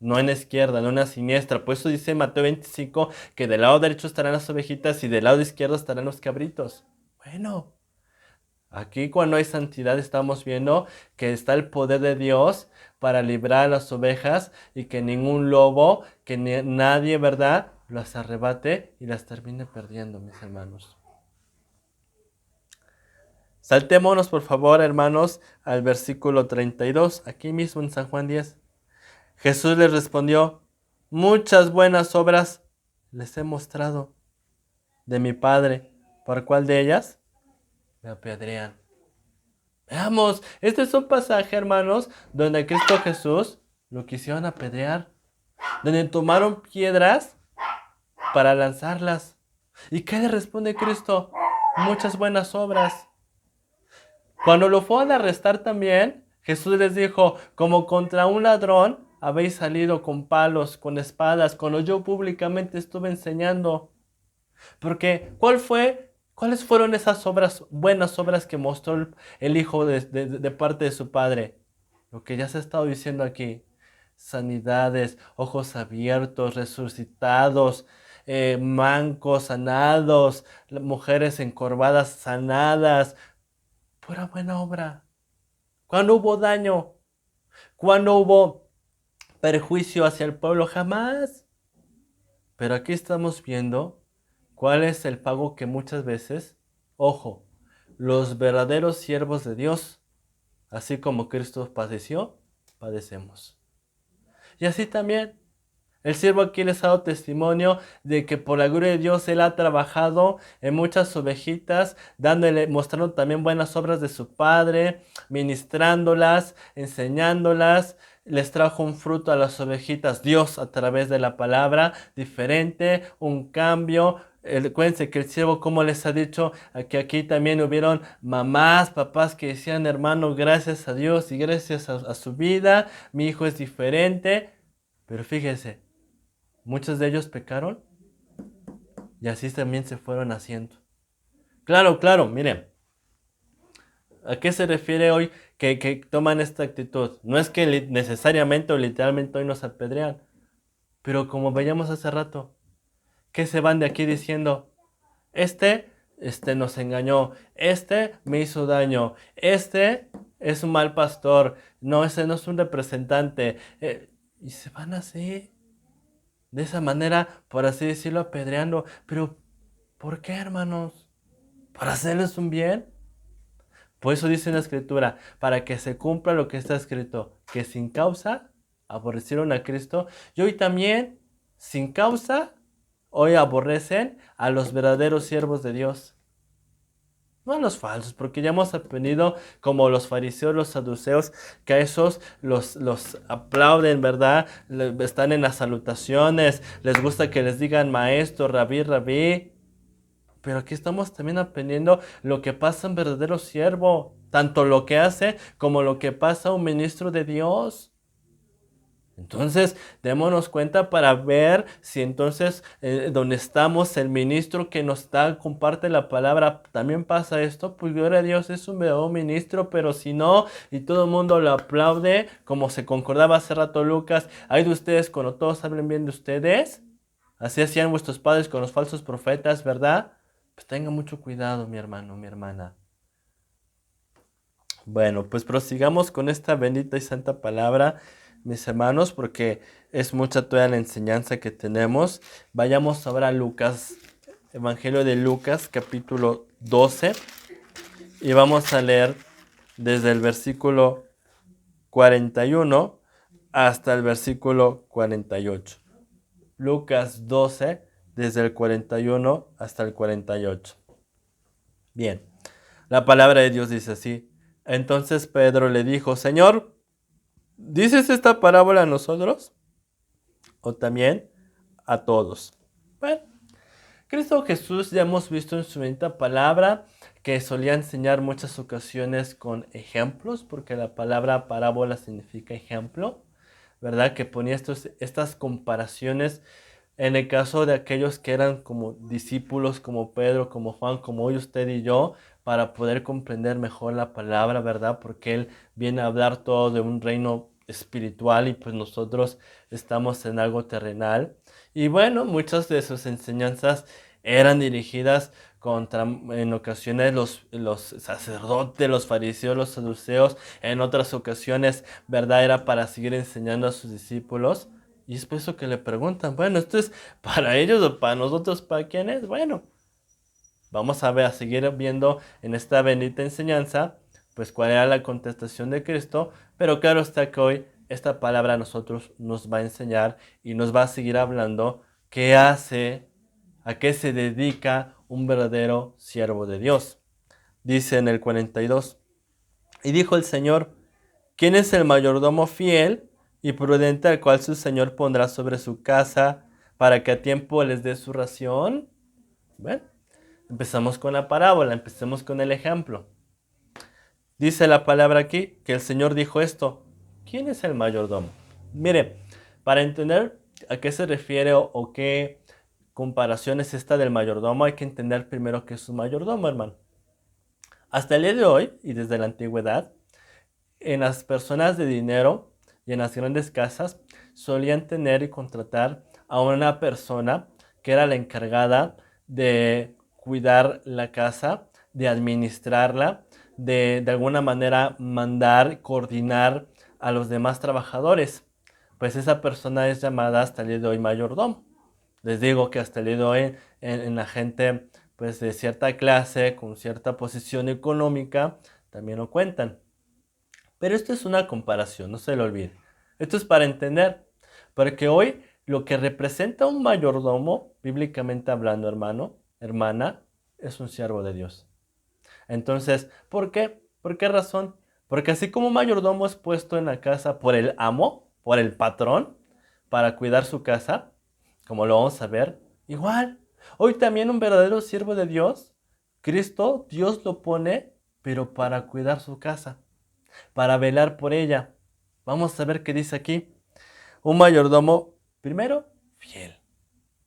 no en la izquierda, no en la siniestra. Por eso dice Mateo 25 que del lado derecho estarán las ovejitas y del lado izquierdo estarán los cabritos. Bueno, aquí cuando hay santidad estamos viendo que está el poder de Dios para librar a las ovejas y que ningún lobo, que nadie, ¿verdad?, las arrebate y las termine perdiendo, mis hermanos. Saltémonos, por favor, hermanos, al versículo 32, aquí mismo en San Juan 10. Jesús les respondió: muchas buenas obras les he mostrado de mi Padre. ¿Por cuál de ellas me apedrean? Veamos, este es un pasaje, hermanos, donde a Cristo Jesús lo quisieron apedrear, donde tomaron piedras para lanzarlas. ¿Y qué le responde Cristo? Muchas buenas obras. Cuando lo fueron a arrestar también, Jesús les dijo: como contra un ladrón habéis salido con palos, con espadas, cuando yo públicamente estuve enseñando. Porque, ¿cuáles fueron esas obras, buenas obras que mostró el Hijo de parte de su Padre? Lo que ya se ha estado diciendo aquí: sanidades, ojos abiertos, resucitados, mancos sanados, mujeres encorvadas sanadas. Pura buena obra. ¿Cuándo hubo daño? ¿Cuándo hubo perjuicio hacia el pueblo? Jamás. Pero aquí estamos viendo cuál es el pago que muchas veces, ojo, los verdaderos siervos de Dios, así como Cristo padeció, padecemos. Y así también, el siervo aquí les ha dado testimonio de que por la gloria de Dios él ha trabajado en muchas ovejitas, mostrando también buenas obras de su Padre, ministrándolas, enseñándolas. Les trajo un fruto a las ovejitas, Dios, a través de la palabra, diferente, un cambio. Acuérdense que el siervo, como les ha dicho, que aquí también hubieron mamás, papás que decían: hermano, gracias a Dios y gracias a su vida, mi hijo es diferente. Pero fíjese, muchos de ellos pecaron y así también se fueron haciendo. Claro, miren, ¿a qué se refiere hoy que toman esta actitud? No es que necesariamente o literalmente hoy nos apedrean, pero como veíamos hace rato, ¿qué se van de aquí diciendo? Este nos engañó, este me hizo daño, este es un mal pastor, no, ese no es un representante. Y se van así, de esa manera, por así decirlo, apedreando. Pero, ¿por qué, hermanos? ¿Para hacerles un bien? Por eso dice en la Escritura, para que se cumpla lo que está escrito, que sin causa aborrecieron a Cristo, y hoy también, sin causa, hoy aborrecen a los verdaderos siervos de Dios. No a los falsos, porque ya hemos aprendido, como los fariseos, los saduceos, que a esos los aplauden, ¿verdad? Están en las salutaciones, les gusta que les digan maestro, rabí, rabí. Pero aquí estamos también aprendiendo lo que pasa en verdadero siervo, tanto lo que hace como lo que pasa un ministro de Dios. Entonces, démonos cuenta para ver si entonces donde estamos, el ministro que nos comparte la palabra, también pasa esto. Pues gloria a Dios, es un verdadero ministro, pero si no, y todo el mundo lo aplaude, como se concordaba hace rato Lucas: hay de ustedes cuando todos hablen bien de ustedes. Así hacían vuestros padres con los falsos profetas, ¿verdad? Pues tenga mucho cuidado, mi hermano, mi hermana. Bueno, pues prosigamos con esta bendita y santa palabra, mis hermanos, porque es mucha toda la enseñanza que tenemos. Vayamos ahora a Lucas, Evangelio de Lucas, capítulo 12, y vamos a leer desde el versículo 41 hasta el versículo 48. Lucas 12, desde el 41 hasta el 48. Bien, la palabra de Dios dice así: entonces Pedro le dijo: Señor, ¿dices esta parábola a nosotros o también a todos. Bueno, Cristo Jesús ya hemos visto en su bendita palabra que solía enseñar muchas ocasiones con ejemplos, porque la palabra parábola significa ejemplo, ¿verdad? Que ponía estas comparaciones en el caso de aquellos que eran como discípulos, como Pedro, como Juan, como hoy usted y yo, para poder comprender mejor la palabra, ¿verdad? Porque Él viene a hablar todo de un reino espiritual y pues nosotros estamos en algo terrenal. Y bueno, muchas de sus enseñanzas eran dirigidas contra, en ocasiones, los sacerdotes, los fariseos, los saduceos. En otras ocasiones, ¿verdad? Era para seguir enseñando a sus discípulos. Y es por eso que le preguntan, bueno, ¿esto es para ellos o para nosotros? ¿Para quién es? Bueno, vamos a ver, a seguir viendo en esta bendita enseñanza, pues cuál era la contestación de Cristo, pero claro está que hoy esta palabra a nosotros nos va a enseñar y nos va a seguir hablando qué hace, a qué se dedica un verdadero siervo de Dios. Dice en el 42, y dijo el Señor, ¿quién es el mayordomo fiel y prudente al cual su Señor pondrá sobre su casa para que a tiempo les dé su ración? Bueno, empezamos con la parábola, empecemos con el ejemplo. Dice la palabra aquí que el Señor dijo esto. ¿Quién es el mayordomo? Mire, para entender a qué se refiere o qué comparación es esta del mayordomo, hay que entender primero qué es un mayordomo, hermano. Hasta el día de hoy y desde la antigüedad, en las personas de dinero y en las grandes casas solían tener y contratar a una persona que era la encargada de cuidar la casa, de administrarla, de alguna manera mandar, coordinar a los demás trabajadores. Pues esa persona es llamada hasta el día de hoy mayordomo. Les digo que hasta el día de hoy en la gente pues de cierta clase, con cierta posición económica, también lo cuentan. Pero esto es una comparación, no se lo olvide. Esto es para entender, porque hoy lo que representa un mayordomo, bíblicamente hablando, hermano, hermana, es un siervo de Dios. Entonces, ¿por qué? ¿Por qué razón? Porque así como un mayordomo es puesto en la casa por el amo, por el patrón, para cuidar su casa, como lo vamos a ver, igual, hoy también un verdadero siervo de Dios, Cristo, Dios lo pone, pero para cuidar su casa, para velar por ella. Vamos a ver qué dice aquí. Un mayordomo, primero, fiel.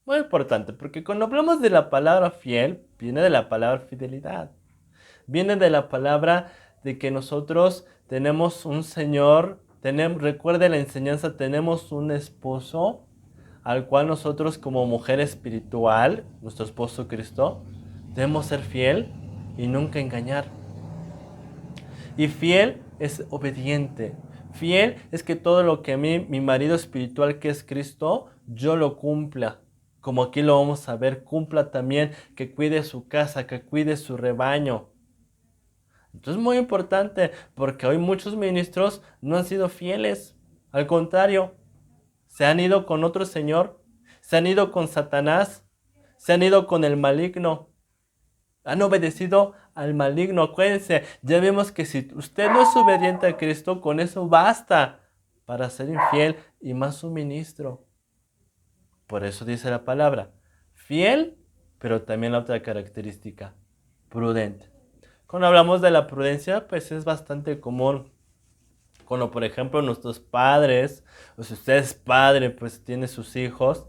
Muy importante, porque cuando hablamos de la palabra fiel, viene de la palabra fidelidad. Viene de la palabra de que nosotros tenemos un Señor, recuerde la enseñanza, tenemos un esposo al cual nosotros como mujer espiritual, nuestro esposo Cristo, debemos ser fiel y nunca engañar. Y fiel es obediente. Fiel es que todo lo que a mí, mi marido espiritual que es Cristo, yo lo cumpla. Como aquí lo vamos a ver, cumpla también, que cuide su casa, que cuide su rebaño. Entonces es muy importante porque hoy muchos ministros no han sido fieles. Al contrario, se han ido con otro señor, se han ido con Satanás, se han ido con el maligno. Han obedecido al maligno. Acuérdense, ya vemos que si usted no es obediente a Cristo, con eso basta para ser infiel y más su ministro. Por eso dice la palabra, fiel, pero también la otra característica, prudente. Cuando hablamos de la prudencia, pues es bastante común. Cuando, por ejemplo, nuestros padres, o si usted es padre, pues tiene sus hijos,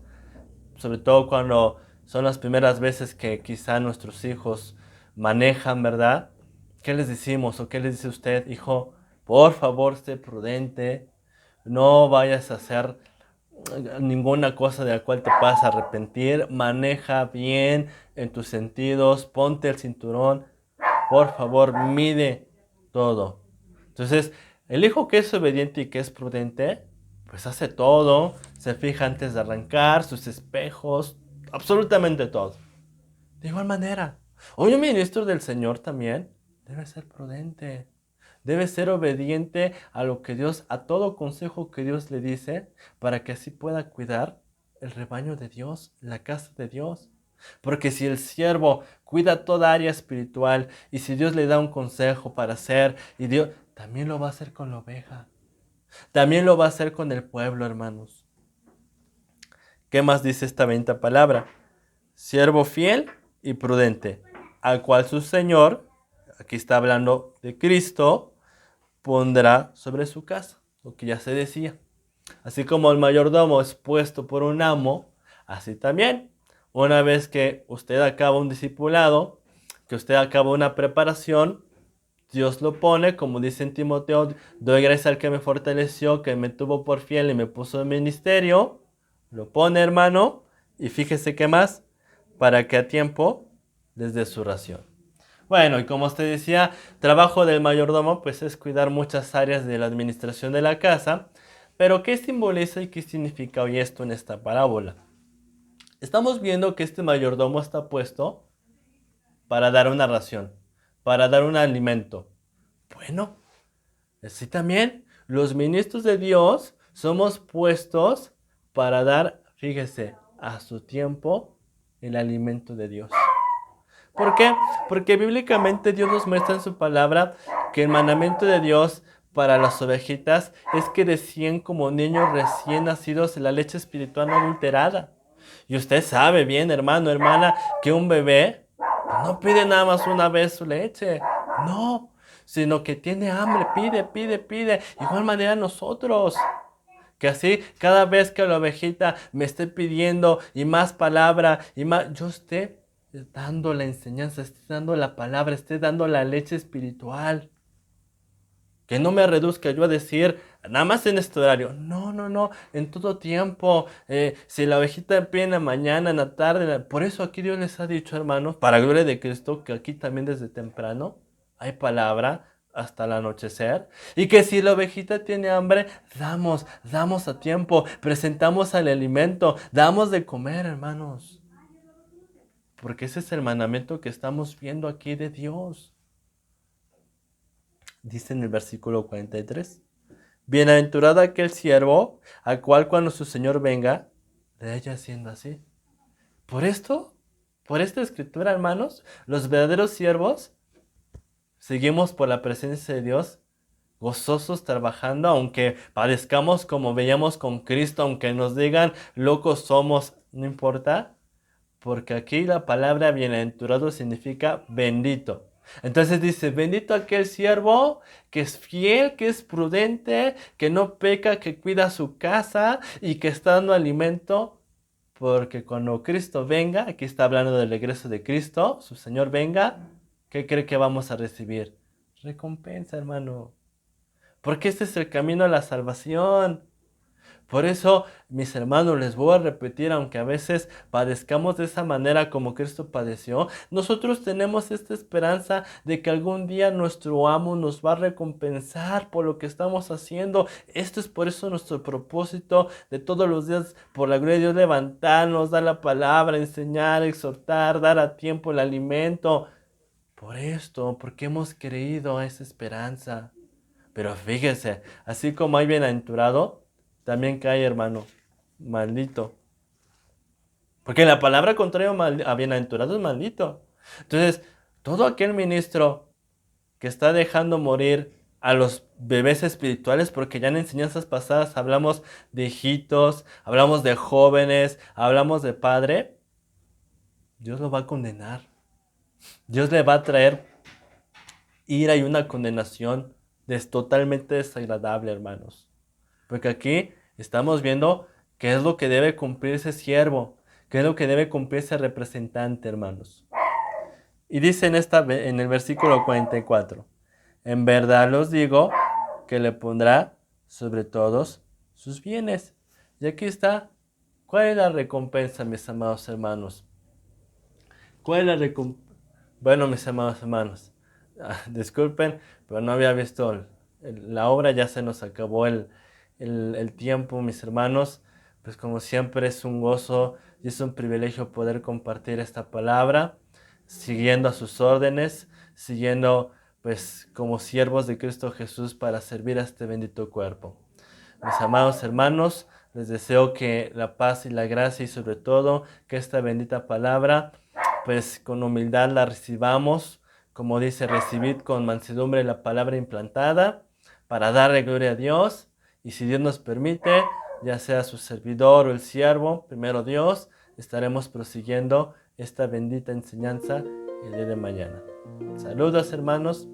sobre todo cuando son las primeras veces que quizá nuestros hijos manejan, ¿verdad? ¿Qué les decimos o qué les dice usted? Hijo, por favor, sé prudente, no vayas a hacer ninguna cosa de la cual te puedas arrepentir, maneja bien en tus sentidos, ponte el cinturón, por favor, mide todo. Entonces, el hijo que es obediente y que es prudente, pues hace todo, se fija antes de arrancar, sus espejos, absolutamente todo. De igual manera, hoy un ministro del Señor también debe ser prudente, debe ser obediente a lo que Dios, a todo consejo que Dios le dice, para que así pueda cuidar el rebaño de Dios, la casa de Dios. Porque si el siervo cuida toda área espiritual y si Dios le da un consejo para hacer, y Dios también lo va a hacer con la oveja, también lo va a hacer con el pueblo, hermanos. ¿Qué más dice esta bendita palabra? Siervo fiel y prudente, al cual su Señor, aquí está hablando de Cristo, pondrá sobre su casa, lo que ya se decía. Así como el mayordomo es puesto por un amo, así también, una vez que usted acaba un discipulado, que usted acaba una preparación, Dios lo pone, como dice en Timoteo, doy gracias al que me fortaleció, que me tuvo por fiel y me puso en ministerio. Lo pone, hermano, y fíjese qué más, para que a tiempo les dé su ración. Bueno, y como usted decía, trabajo del mayordomo pues es cuidar muchas áreas de la administración de la casa, pero ¿qué simboliza y qué significa hoy esto en esta parábola? Estamos viendo que este mayordomo está puesto para dar una ración, para dar un alimento. Bueno, así también los ministros de Dios somos puestos para dar, fíjese, a su tiempo el alimento de Dios. ¿Por qué? Porque bíblicamente Dios nos muestra en su palabra que el mandamiento de Dios para las ovejitas es que decían como niños recién nacidos la leche espiritual no adulterada. Y usted sabe bien, hermano, hermana, que un bebé no pide nada más una vez su leche. No, sino que tiene hambre, pide, pide, pide. Igual manera nosotros. Que así cada vez que la ovejita me esté pidiendo y más palabra y más, yo esté dando la enseñanza, esté dando la palabra, esté dando la leche espiritual. Que no me reduzca yo a decir, nada más en este horario. No, no, no, en todo tiempo. Si la ovejita pide en la mañana, en la tarde. Por eso aquí Dios les ha dicho, hermanos, para gloria de Cristo, que aquí también desde temprano hay palabra hasta el anochecer. Y que si la ovejita tiene hambre, damos a tiempo. Presentamos el alimento, damos de comer, hermanos. Porque ese es el mandamiento que estamos viendo aquí de Dios. Dice en el versículo 43. Bienaventurado aquel siervo, al cual cuando su señor venga, le haya haciendo así. Por esto, por esta escritura, hermanos, los verdaderos siervos seguimos por la presencia de Dios, gozosos trabajando, aunque padezcamos como veíamos con Cristo, aunque nos digan locos somos, no importa, porque aquí la palabra bienaventurado significa bendito. Entonces dice, bendito aquel siervo que es fiel, que es prudente, que no peca, que cuida su casa y que está dando alimento, porque cuando Cristo venga, aquí está hablando del regreso de Cristo, su Señor venga, ¿qué cree que vamos a recibir? Recompensa, hermano. Porque este es el camino a la salvación. Por eso, mis hermanos, les voy a repetir, aunque a veces padezcamos de esa manera como Cristo padeció, nosotros tenemos esta esperanza de que algún día nuestro amo nos va a recompensar por lo que estamos haciendo. Esto es por eso nuestro propósito de todos los días, por la gloria de Dios, levantarnos, dar la palabra, enseñar, exhortar, dar a tiempo el alimento. Por esto, porque hemos creído a esa esperanza. Pero fíjese, así como hay bienaventurado, también cae, hermano, maldito. Porque la palabra contraria a bienaventurado es maldito. Entonces, todo aquel ministro que está dejando morir a los bebés espirituales, porque ya en enseñanzas pasadas hablamos de hijitos, hablamos de jóvenes, hablamos de padre, Dios lo va a condenar. Dios le va a traer ira y una condenación totalmente desagradable, hermanos. Porque aquí estamos viendo qué es lo que debe cumplir ese siervo, qué es lo que debe cumplir ese representante, hermanos. Y dice en el versículo 44, en verdad los digo que le pondrá sobre todos sus bienes. Y aquí está, ¿cuál es la recompensa, mis amados hermanos? ¿Cuál es la recompensa? Bueno, mis amados hermanos, disculpen, pero no había visto la obra, ya se nos acabó el tiempo, mis hermanos. Pues como siempre es un gozo y es un privilegio poder compartir esta palabra, siguiendo a sus órdenes, siguiendo pues como siervos de Cristo Jesús para servir a este bendito cuerpo. Mis amados hermanos, les deseo que la paz y la gracia y sobre todo que esta bendita palabra pues con humildad la recibamos, como dice, recibid con mansedumbre la palabra implantada para darle gloria a Dios y si Dios nos permite, ya sea su servidor o el siervo, primero Dios, estaremos prosiguiendo esta bendita enseñanza el día de mañana. Saludos, hermanos.